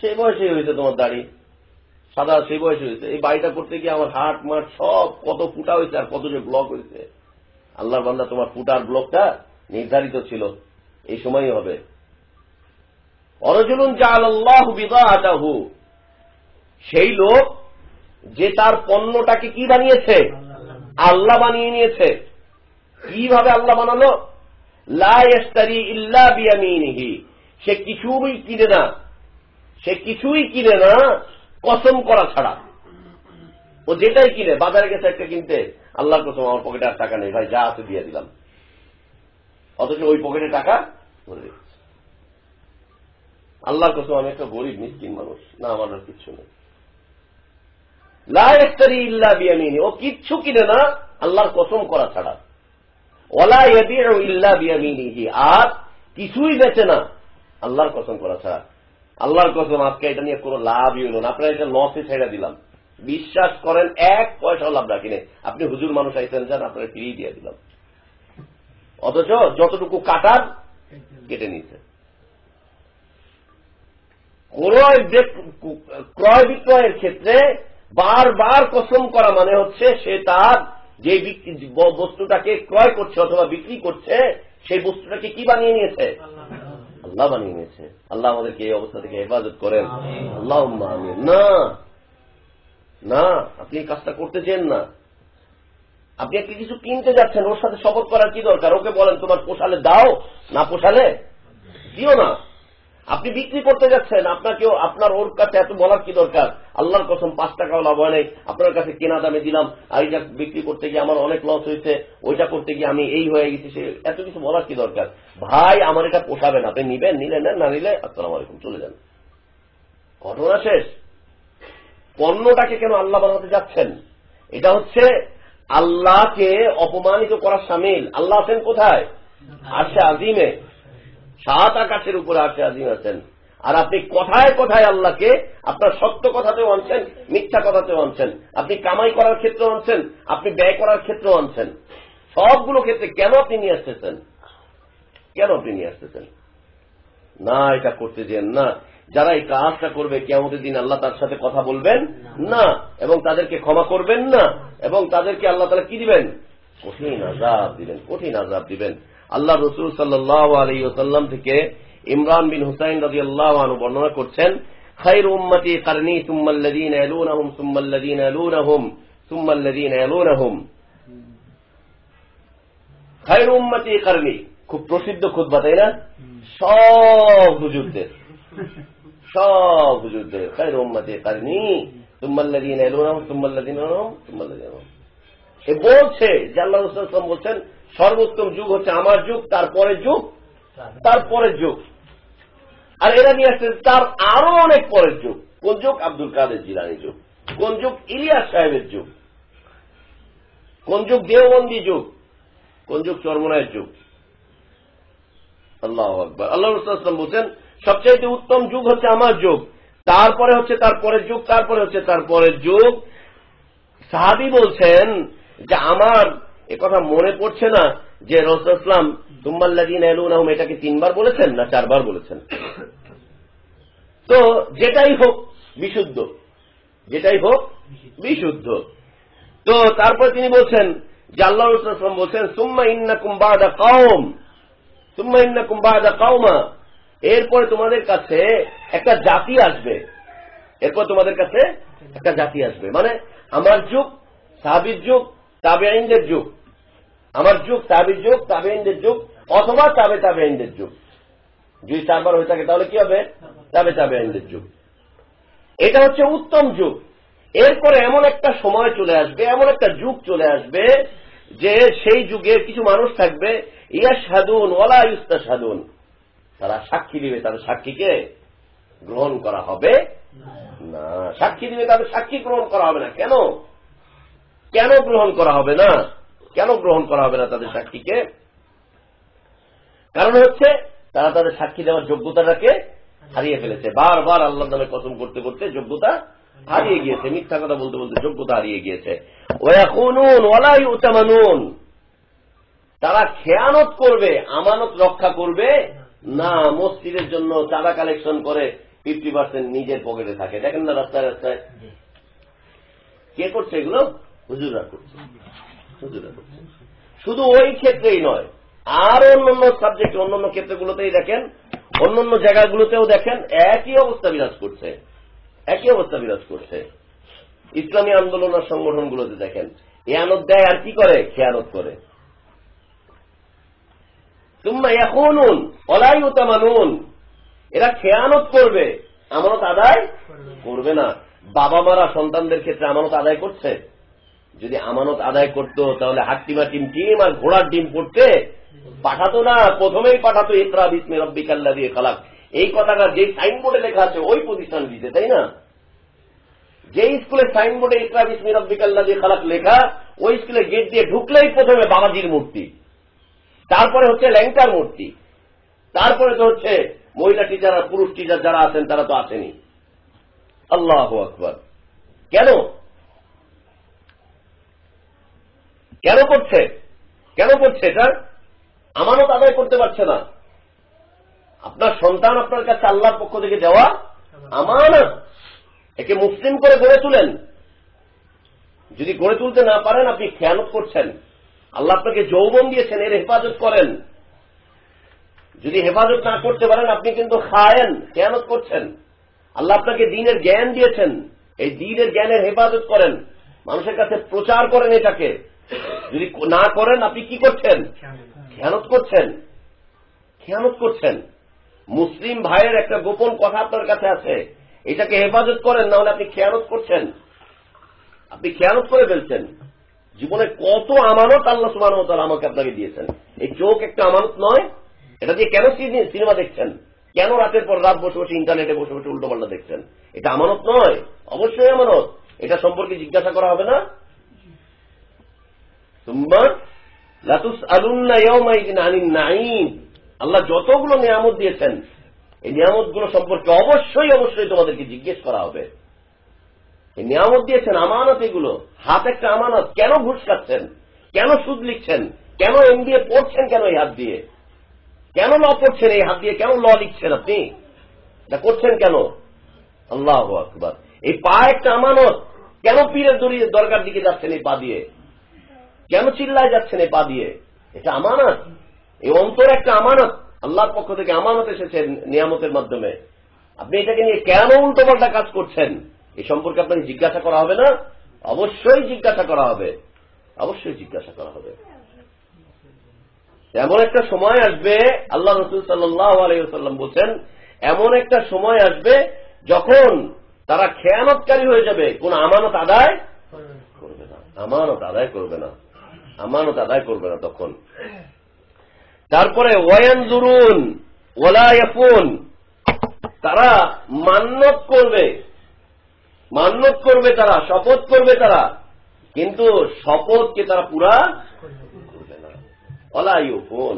সেই বয়সেই হয়েছে, তোমার দাড়ি সাদা সেই বয়সে হয়েছে। এই বাড়িটা করতে গিয়ে আমার হাট মাঠ সব কত ফুটা হয়েছে আর কত যে ব্লক হয়েছে। আল্লাহর বান্দা, তোমার ফুটার ব্লকটা নির্ধারিত ছিল এই সময়ই হবে। অরজুলুন জাআলাল্লাহু বিদাআতাহু, সেই লোক যে তার পণ্যটাকে কি বানিয়েছে? আল্লাহ বানিয়ে নিয়েছে। কিভাবে আল্লাহ বানালো? লা ইয়াশতারি ইল্লা বিয়ামিনিহি, সে কিছুই কিনে না, সে কিছুই কিনে না কসম করা ছাড়া। ও যেটাই কিনে, বাজারে গেছে একটা কিনতে, আল্লাহর কসম আমার পকেটে আর টাকা নেই ভাই, যা আছে দিয়ে দিলাম, অথচ ওই পকেটে টাকা ধরে রেখেছে। আল্লাহর কসম আমি একটা গরিব মিসকিন মানুষ, না আমার আর কিচ্ছু নেই। লা ইয়াশতারি ইল্লা বিয়ামিনি, ও কিচ্ছু কিনে না আল্লাহর কসম করা ছাড়া। ওয়ালা ইয়াবিউ ইল্লা বিয়ামিনিহি, আর কিছুই বেচে না আল্লাহর কসম করা ছাড়া। আল্লাহর কসম আজকে এটা নিয়ে কোনো লাভই হলো না, আপনারা এটা লসে ছেড়ে দিলাম। বিশ্বাস করেন 1 পয়সাও লাভ রাখিনি। আপনি হুজুর মানুষ আইতেন, যান আপনারা ফ্রি দিয়ে দিলাম, অথচ যতটুকু কাটার কেটে নিয়েছে। ক্রয় বিক্রয়ের ক্ষেত্রে বারবার কসম করা মানে হচ্ছে সে তার যে বস্তুটাকে ক্রয় করছে অথবা বিক্রি করছে সেই বস্তুটাকে কি বানিয়ে নিয়েছে? আল্লাহ বানিয়ে নিয়েছে। আল্লাহ আমাদেরকে এই অবস্থা থেকে হেফাজত করেন, আল্লাহুম্মা আমিন। না না, আপনি এই কাজটা করতে চান না। আপনি একটা কিছু কিনতে যাচ্ছেন, ওর সাথে শপথ করার কি দরকার? ওকে বলেন তোমার পোষালে দাও, না পোষালে দিও না। আপনি বিক্রি করতে যাচ্ছেন, আপনার ওর কাছে এত বলার কি দরকার? আল্লাহর কসম 5 টাকাও লাভ হয় নাই, আপনার কাছে কেনা দামে দিলাম, আর এটা বিক্রি করতে গিয়ে আমার অনেক লস হয়েছে, ওইটা করতে গিয়ে আমি এই হয়ে গেছি, সে এত কিছু বলার কি দরকার? ভাই আমার এটা পোষাবে না, আপনি নিবেন, নিলে নেন, না নিলে আসসালামু আলাইকুম, চলে যান, ঘটনা শেষ। পণ্যটাকে কেন আল্লাহ বানাতে যাচ্ছেন? এটা হচ্ছে আল্লাহকে অপমানিত করার শামিল। আল্লাহ আছেন কোথায়? আরশে আজিমে, 7 আকাশের উপরে আরশে আজিম আছেন। আর আপনি কথায় কথায় আল্লাহকে আপনার সত্য কথাতেও আনছেন, মিথ্যা কথাতেও আনছেন, আপনি কামাই করার ক্ষেত্রেও আনছেন, আপনি ব্যয় করার ক্ষেত্রেও আনছেন, সবগুলো ক্ষেত্রে কেন আপনি নিয়ে আসতেছেন? কেন আপনি নিয়ে আসতেছেন? না, এটা করতে যেন না। যারা এই কাজটা করবে কিয়ামতের দিন আল্লাহ তার সাথে কথা বলবেন না, এবং তাদেরকে ক্ষমা করবেন না, এবং তাদেরকে আল্লাহ তাআলা কি দিবেন? কঠিন আযাব দিবেন, কঠিন আযাব দিবেন। আল্লাহ রাসূল সাল্লাল্লাহু আলাইহি ওয়াসাল্লাম থেকে ইমরান বিন হুসাইন রাদিয়াল্লাহু আনহু বর্ণনা করছেন, খায়রু উম্মতি কারনি সুম্মাল্লাযীনা ইয়ালুনহুম সুম্মাল্লাযীনা ইয়ালুনহুম সুম্মাল্লাযীনা ইয়ালুনহুম। খায়রু উম্মতি কারনি, খুব প্রসিদ্ধ খুতবা, তাই না? সব হুজুরদের খায়রু উম্মতি কারনি সুম্মাল্লাযীনা ইয়ালুনহুম সুম্মাল্লাযীনা ইয়ালুনহুম সুম্মাল্লাযীনা ইয়ালুনহুম। এ বলছে যে আল্লাহ রাসূল সাল্লাল্লাহু আলাইহি ওয়াসাল্লাম বলছেন সর্বোত্তম যুগ হচ্ছে আমার যুগ, তারপরের যুগ, তারপরের যুগ। আর এরা নিয়ে আসছে তার আরো অনেক পরের যুগ। কোন যুগ? আব্দুল কাদের জিলানী যুগ। কোন যুগ? ইলিয়াস সাহেবের যুগ। কোন যুগ? দেওবন্দি যুগ। কোন যুগ? চরমনায়ের যুগ। আল্লাহু আকবার। আল্লাহ রাসূল সাল্লাল্লাহু আলাইহি ওয়াসাল্লাম বলছেন সবচেয়ে উত্তম যুগ হচ্ছে আমার যুগ, তারপরে হচ্ছে তারপরের যুগ, তারপরে হচ্ছে তারপরের যুগ। সাহাবী বলছেন যে আমার একথা মনে পড়ছে না যে রাসূল সাল্লাল্লাহু আলাইহি ওয়াসাল্লাম সুম্মাল্লাযীনা ইয়ালুনহুম এটাকে 3 বার বলেছেন না 4 বার বলেছেন। তো যেটাই হোক বিশুদ্ধ, যেটাই হোক বিশুদ্ধ। তো তারপর তিনি বলছেন যে আল্লাহ রাসূল সাল্লাল্লাহু আলাইহি ওয়াসাল্লাম বলছেন সুম্মা ইন্নাকুম বা'দা কওম, সুম্মা ইন্নাকুম বা'দা কওমা, এরপরে তোমাদের কাছে একটা জাতি আসবে, এরপর তোমাদের কাছে একটা জাতি আসবে। মানে আমার যুগ, সাহাবীর যুগ, তাবেঈনদের যুগ, আমার যুগ, সাহাবীর যুগ, তাবেঈনদের যুগ, অথবা তাবেঈনদের যুগ। যদি 4 বার হয়ে থাকে তাহলে কি হবে? তাবেঈনদের যুগ। এটা হচ্ছে উত্তম যুগ। এরপরে এমন একটা সময় চলে আসবে, এমন একটা যুগ চলে আসবে যে সেই যুগে কিছু মানুষ থাকবে ইয়াশহাদুন ওয়ালা ইউস্তাশহাদুন, তারা সাক্ষী দিবে, তাদের সাক্ষীকে গ্রহণ করা হবে না। সাক্ষী দিবে, তাদের সাক্ষী গ্রহণ করা হবে না। কেন? কেন গ্রহণ করা হবে না? কেন গ্রহণ করা হবে না তাদের সাক্ষীকে? কারণ হচ্ছে তারা তাদের সাক্ষী দেওয়ার যোগ্যতাটাকে হারিয়ে ফেলেছে। বারবার আল্লাহর নামে কসম করতে করতে যোগ্যতা হারিয়ে গিয়েছে, মিথ্যা কথা বলতে বলতে যোগ্যতা হারিয়ে গিয়েছে। ওয়ায়াকুনুন ওয়ালা ইউতামানুন, তারা খেয়ানত করবে, আমানত রক্ষা করবে না। মসজিদের জন্য চাঁদা কালেকশন করে 50% নিজের পকেটে থাকে। দেখেন না রাস্তায় রাস্তায় কে করছে এগুলো? হুজুররা করছে, হুজুররা করছে। শুধু ওই ক্ষেত্রেই নয়, আর অন্যান্য সাবজেক্ট অন্যান্য ক্ষেত্রগুলোতেই দেখেন, অন্যান্য জায়গাগুলোতেও দেখেন একই অবস্থা বিরাজ করছে, একই অবস্থা বিরাজ করছে। ইসলামী আন্দোলন আর সংগঠনগুলোতে দেখেন এয়ানত দেয় আর কি করে? খেয়ানত করে। তুম্মা ইয়াকুনুন ওয়ালা ইউতামানুন, এরা খেয়ানত করবে, আমানত আদায় করবে না। বাবা মারা সন্তানদের ক্ষেত্রে আমানত আদায় করছে? যদি আমানত আদায় করত তাহলে হাট্টিমা টিম টিম আর ঘোড়ার ডিম পড়তে পাঠাতো না, প্রথমেই পাঠাতো ইকরা বিসমি রাব্বিকাল্লাযী খালাক। এই কথাটা যে সাইনবোর্ডে লেখা আছে ওই প্রতিষ্ঠান দিতে, তাই না? যে স্কুলের সাইনবোর্ডে ইকরা বিসমি রাব্বিকাল্লাযী খালাক লেখা, ওই স্কুলে গেট দিয়ে ঢুকলেই প্রথমে বাবাজির মূর্তি, তারপরে হচ্ছে ল্যাংটার মূর্তি, তারপরে তো হচ্ছে মহিলা টিচার আর পুরুষ টিচার যারা আছেন তারা তো আসেনি। আল্লাহু আকবার। কেন? কেন করছে? কেন করছে এটা? আমানত আদায় করতে পারছে না। আপনার সন্তান আপনার কাছে আল্লাহর পক্ষ থেকে দেওয়া আমানত, একে মুসলিম করে গড়ে তুলেন। যদি গড়ে তুলতে না পারেন আপনি খেয়ানত করছেন। আল্লাহ আপনাকে যৌবন দিয়েছেন, এর হেফাজত করেন। যদি হেফাজত না করতে পারেন আপনি কিন্তু খায়েন, খেয়ানত করছেন। আল্লাহ আপনাকে দ্বীনের জ্ঞান দিয়েছেন, এই দ্বীনের জ্ঞানের হেফাজত করেন, মানুষের কাছে প্রচার করেন এটাকে। যদি না করেন আপনি কি করছেন? খেয়ানত করছেন, খেয়ানত করছেন। মুসলিম ভাইয়ের একটা গোপন কথা আপনার কাছে আছে, এটাকে হেফাজত করেন, না হলে আপনি খেয়ানত করছেন, আপনি খেয়ানত করে ফেলছেন। জীবনে কত আমানত আল্লাহ সুবহানাহু ওয়া তাআলা আমাকে আপনাকে দিয়েছেন। এই চোখ একটা আমানত নয়? এটা দিয়ে কেন সিনেমা দেখছেন? কেন রাতের পর রাত বসে বসে ইন্টারনেটে বসে বসে উল্টোপাল্টা দেখছেন? এটা আমানত নয়? অবশ্যই আমানত। এটা সম্পর্কে জিজ্ঞাসা করা হবে না? সুম্মা লাতুসআলুন্না ইয়াওমাইযিন আনিন নাঈম, আল্লাহ যতগুলো নিয়ামত দিয়েছেন এই নিয়ামতগুলো সম্পর্কে অবশ্যই অবশ্যই তোমাদেরকে জিজ্ঞেস করা হবে। এই নিয়ামত দিয়েছেন, আমানত, এগুলো হাত একটা আমানত। কেন ঘুষ খাচ্ছেন? কেন সুদ লিখছেন? কেন MBA পড়ছেন? কেন এই হাত দিয়ে? কেন ল পড়ছেন এই হাত দিয়ে? কেন ল লিখছেন আপনি? এটা করছেন কেন? আল্লাহু আকবার। এই পা একটা আমানত। কেন পীরের দরকার দিকে যাচ্ছেন এই পা দিয়ে? কেন চিল্লায় যাচ্ছেন এই পা দিয়ে? এটা আমানত। এই অন্তর একটা আমানত, আল্লাহর পক্ষ থেকে আমানত এসেছে নিয়ামতের মাধ্যমে। আপনি এটাকে নিয়ে কেন উল্টোপাল্টা কাজ করছেন? এই সম্পর্কে আপনাকে জিজ্ঞাসা করা হবে না? অবশ্যই জিজ্ঞাসা করা হবে, অবশ্যই জিজ্ঞাসা করা হবে। এমন একটা সময় আসবে, আল্লাহ রাসূল সাল্লাল্লাহু আলাইহি ওয়াসাল্লাম বলেন, এমন একটা সময় আসবে যখন তারা খেয়ানতকারী হয়ে যাবে, কোন আমানত আদায় করবে না, আমানত আদায় করবে না, আমানত আদায় করবে না তখন। তারপরে ওয়ায়ানজুরুন ওয়ালা ইয়াফুন, তারা মান্নত করবে, মান্নত করবে, তারা শপথ করবে, তারা কিন্তু শপথকে তারা পুরা করবে না। ওয়ালা ইয়াফুন,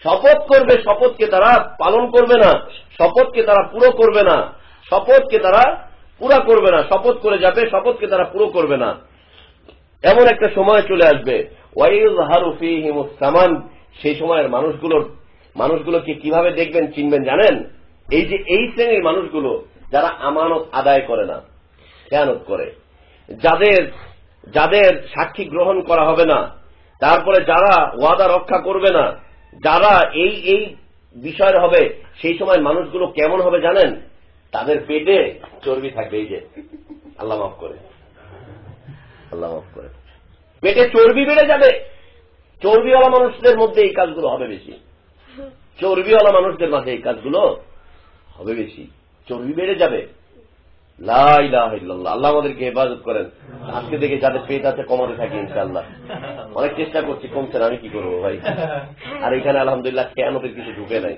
শপথ করবে, শপথকে তারা পালন করবে না, শপথকে তারা পুরো করবে না, শপথকে তারা পুরা করবে না, শপথ করে যাবে, শপথকে তারা পুরো করবে না। এমন একটা সময় চলে আসবে, ওয়াইযহারু ফীহিমুস সামান, সেই সময়ের মানুষগুলোকে কিভাবে দেখবেন, চিনবেন জানেন? এই যে এই শ্রেণীর মানুষগুলো যারা আমানত আদায় করে না, খেয়ানত করে, যাদের সাক্ষী গ্রহণ করা হবে না, তারপরে যারা ওয়াদা রক্ষা করবে না, যারা এই বিষয়ের হবে, সেই সময় মানুষগুলো কেমন হবে জানেন? তাদের পেটে চর্বি থাকবে। এই যে আল্লাহ মাফ করে, আল্লাহ মাফ করে, পেটে চর্বি বেড়ে যাবে। চর্বিওয়ালা মানুষদের মধ্যে এই কাজগুলো হবে বেশি, চর্বিওয়ালা মানুষদের মাঝে এই কাজগুলো হবে বেশি, চর্বি বেড়ে যাবে। লা ইলাহা ইল্লাল্লাহ। আল্লাহ আমাদেরকে হেফাজত করেন। আজকে দেখে যাদের পেট আছে কমাতে থাকি ইনশাআল্লাহ। অনেক চেষ্টা করছি, কমছে না, আমি কি করবো ভাই। আর এখানে আলহামদুলিল্লাহ খেয়ানতের কিছু ঢুকে নাই,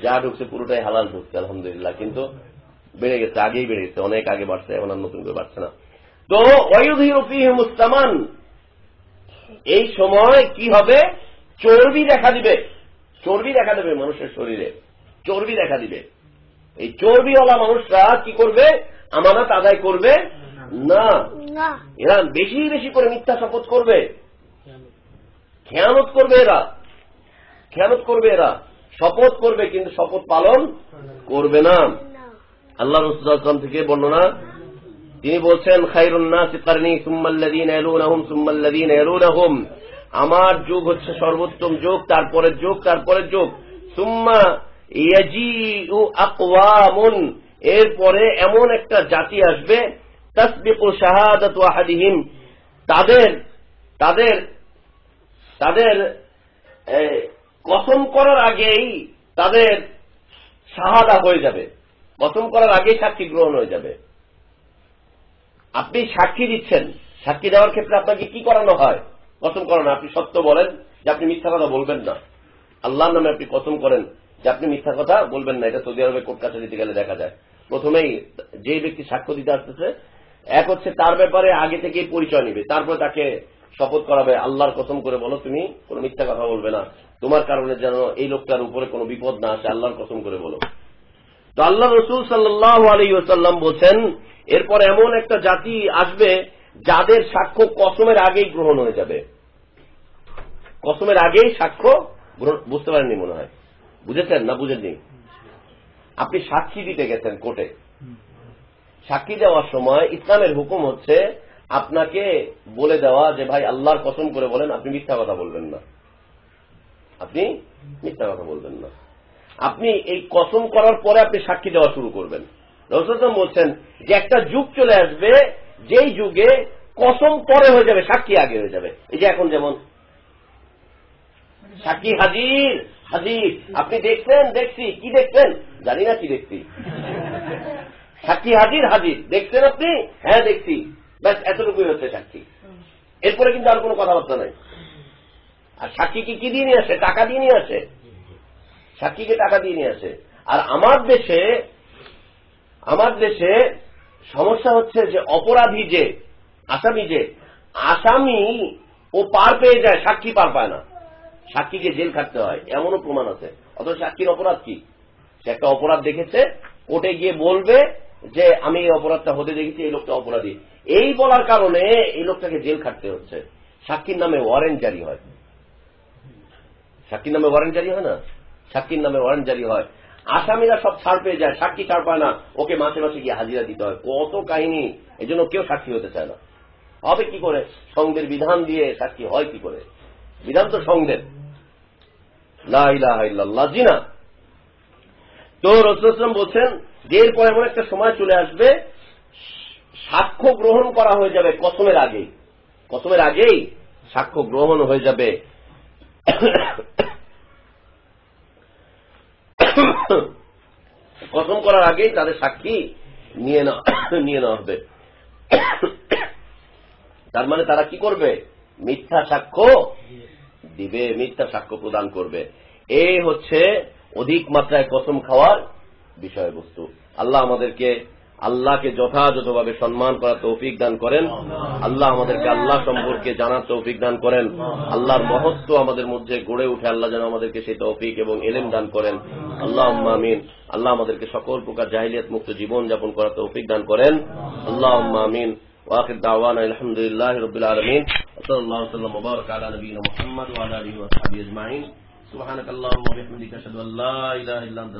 যা ঢুকছে পুরোটাই হালাল ঢুকছে আলহামদুলিল্লাহ, কিন্তু বেড়ে গেছে, আগেই বেড়ে গেছে, অনেক আগে বাড়ছে, এখন আর নতুন করে বাড়ছে না। তো ওয়ায়ুযহিরু ফীহিমুস সামান, এই সময় কি হবে? চর্বি দেখা দিবে, চর্বি দেখা দেবে মানুষের শরীরে, চর্বি দেখা দিবে। এই চর্বিওয়ালা মানুষরা কি করবে? আমানত আদায় করবে না, এরা বেশি বেশি করে মিথ্যা শপথ করবে, খেয়ানত করবে, এরা খেয়ানত করবে, এরা শপথ করবে কিন্তু শপথ পালন করবে না। আল্লাহ রাসূল সাল্লাল্লাহু আলাইহি ওয়াসাল্লাম থেকে বর্ণনা, তিনি বলছেন খায়রুন নাসি কারনি সুম্মাল্লাযীনা ইয়ালুনাহুম সুম্মাল্লাযীনা ইয়ালুনাহুম, আমার যুগ হচ্ছে সর্বোত্তম যুগ, তারপরের যুগ, তারপরের যুগ। সুম্মা ইয়াজিউ আকওয়ামুন, এরপরে এমন একটা জাতি আসবে তাসবিকু শাহাদাতু আহাদিহিম, তাদের তাদের তাদের কসম করার আগেই তাদের শাহাদা হয়ে যাবে, কসম করার আগেই সাক্ষী গ্রহণ হয়ে যাবে। আপনি সাক্ষী দিচ্ছেন, সাক্ষী দেওয়ার ক্ষেত্রে আপনাকে কি করানো হয়? কসম করানো। আপনি সত্য বলেন যে আপনি মিথ্যা কথা বলবেন না, আল্লাহর নামে আপনি কসম করেন যে আপনি মিথ্যা কথা বলবেন না। এটা সৌদি আরবে কোর্ট কাছারিতে গেলে দেখা যায়। প্রথমেই যে ব্যক্তি সাক্ষ্য দিতে আসতেছে, এক হচ্ছে তার ব্যাপারে আগে থেকেই পরিচয় নিবে, তারপরে তাকে শপথ করাবে আল্লাহর কসম করে বলো তুমি কোনো মিথ্যা কথা বলবে না, তোমার কারণে যেন এই লোকটার উপরে কোনো বিপদ না আসে, আল্লাহর কসম করে বলো। তো আল্লাহ রাসূল সাল্লাল্লাহু আলাইহি ওয়াসাল্লাম বলছেন এরপর এমন একটা জাতি আসবে যাদের সাক্ষ্য কসমের আগেই গ্রহণ হয়ে যাবে, কসমের আগেই সাক্ষ্য গ্রহণ। বুঝতে পারেননি মনে হয়, বুঝেছেন না বুঝেননি? আপনি সাক্ষী দিতে গেছেন কোর্টে, সাক্ষী দেওয়ার সময় ইসলামের হুকুম হচ্ছে আপনাকে বলে দেওয়া যে ভাই আল্লাহর কসম করে বলেন আপনি মিথ্যা কথা বলবেন না, আপনি মিথ্যা কথা বলবেন না। আপনি এই কসম করার পরে আপনি সাক্ষী দেওয়া শুরু করবেন। রাসূল বলছেন যে একটা যুগ চলে আসবে যেই যুগে কসম পরে হয়ে যাবে, সাক্ষী আগে হয়ে যাবে। এই যে এখন যেমন সাক্ষী হাজির হাজির, আপনি দেখছেন, দেখছি, কি দেখছেন জানি না, কি দেখছি, সাক্ষী হাজির হাজির, দেখছেন আপনি? হ্যাঁ দেখছি, ব্যাস এতটুকুই হচ্ছে সাক্ষী। এরপরে কিন্তু আর কোনো কথাবার্তা নাই। আর সাক্ষীকে কি দিয়ে নিয়ে আসে? টাকা দিয়ে নিয়ে আসে, সাক্ষীকে টাকা দিয়ে নিয়ে আসে। আর আমার দেশে সমস্যা হচ্ছে যে অপরাধী যে আসামি ও পার পেয়ে যায়, সাক্ষী পার পায় না, সাক্ষীকে জেল খাটতে হয়, এমনও প্রমাণ আছে। অথচ সাক্ষীর অপরাধ কি? সে একটা অপরাধ দেখেছে, কোর্টে গিয়ে বলবে যে আমি এই অপরাধটা হতে দেখেছি, এই লোকটা অপরাধী, এই বলার কারণে এই লোকটাকে জেল খাটতে হচ্ছে। সাক্ষীর নামে ওয়ারেন্ট জারি হয়, সাক্ষীর নামে ওয়ারেন্ট জারি হয় না, সাক্ষীর নামে ওয়ারেন্ট জারি হয়। আসামিরা সব ছাড় পেয়ে যায়, সাক্ষী ছাড় পায় না, ওকে মাসে মাসে গিয়ে হাজিরা দিতে হয়। কত কাহিনী, এই জন্য কেউ সাক্ষী হতে চায় না। হবে কি করে? সঙ্গের বিধান দিয়ে সাক্ষী হয় কি করে? বিধান তো সঙ্গের, লা ইলাহা ইল্লাল্লাহ, জি না। তো রাসূল বলছেন যে এরপর এমন একটা সময় চলে আসবে সাক্ষ্য গ্রহণ করা হয়ে যাবে কসমের আগেই, কসমের আগেই সাক্ষ্য গ্রহণ হয়ে যাবে। কসম করার আগেই তাদের সাক্ষী নিয়ে নেওয়া হবে। তার মানে তারা কি করবে? মিথ্যা সাক্ষ্য দিবে, মিথ্যা সাক্ষ্য প্রদান করবে। এই হচ্ছে অধিক মাত্রায় কসম খাওয়ার বিষয়বস্তু। আল্লাহ আমাদেরকে আল্লাহকে যথাযথভাবে সম্মান করার তৌফিক দান করেন। আল্লাহ আমাদেরকে আল্লাহ সম্পর্কে জানার তৌফিক দান করেন। আল্লাহর মহত্ব আমাদের মধ্যে গড়ে উঠে আল্লাহ যেন আমাদেরকে সেই তৌফিক এবং ইলম দান করেন। আল্লাহুম্মা আমিন। আল্লাহ আমাদেরকে সকল প্রকার জাহিলিয়াত মুক্ত জীবন যাপন করার তৌফিক দান করেন। আল্লাহুম্মা আমিন। ওয়া আখির দাওয়ানা আলহামদুলিল্লাহি রাব্বিল আলামিন। সাল্লাল্লাহু আলাইহি ওয়া সাল্লাম ওয়া বারাকা আলা নবিয়িনা মুহাম্মদ ওয়া আলা আলিহি ওয়া সাহবিহি আজমাইন। সুবহানাকাল্লাহুম্মা ওয়া বিহামদিকা আশহাদু আল্লা ইলাহা ইল্লা আনতা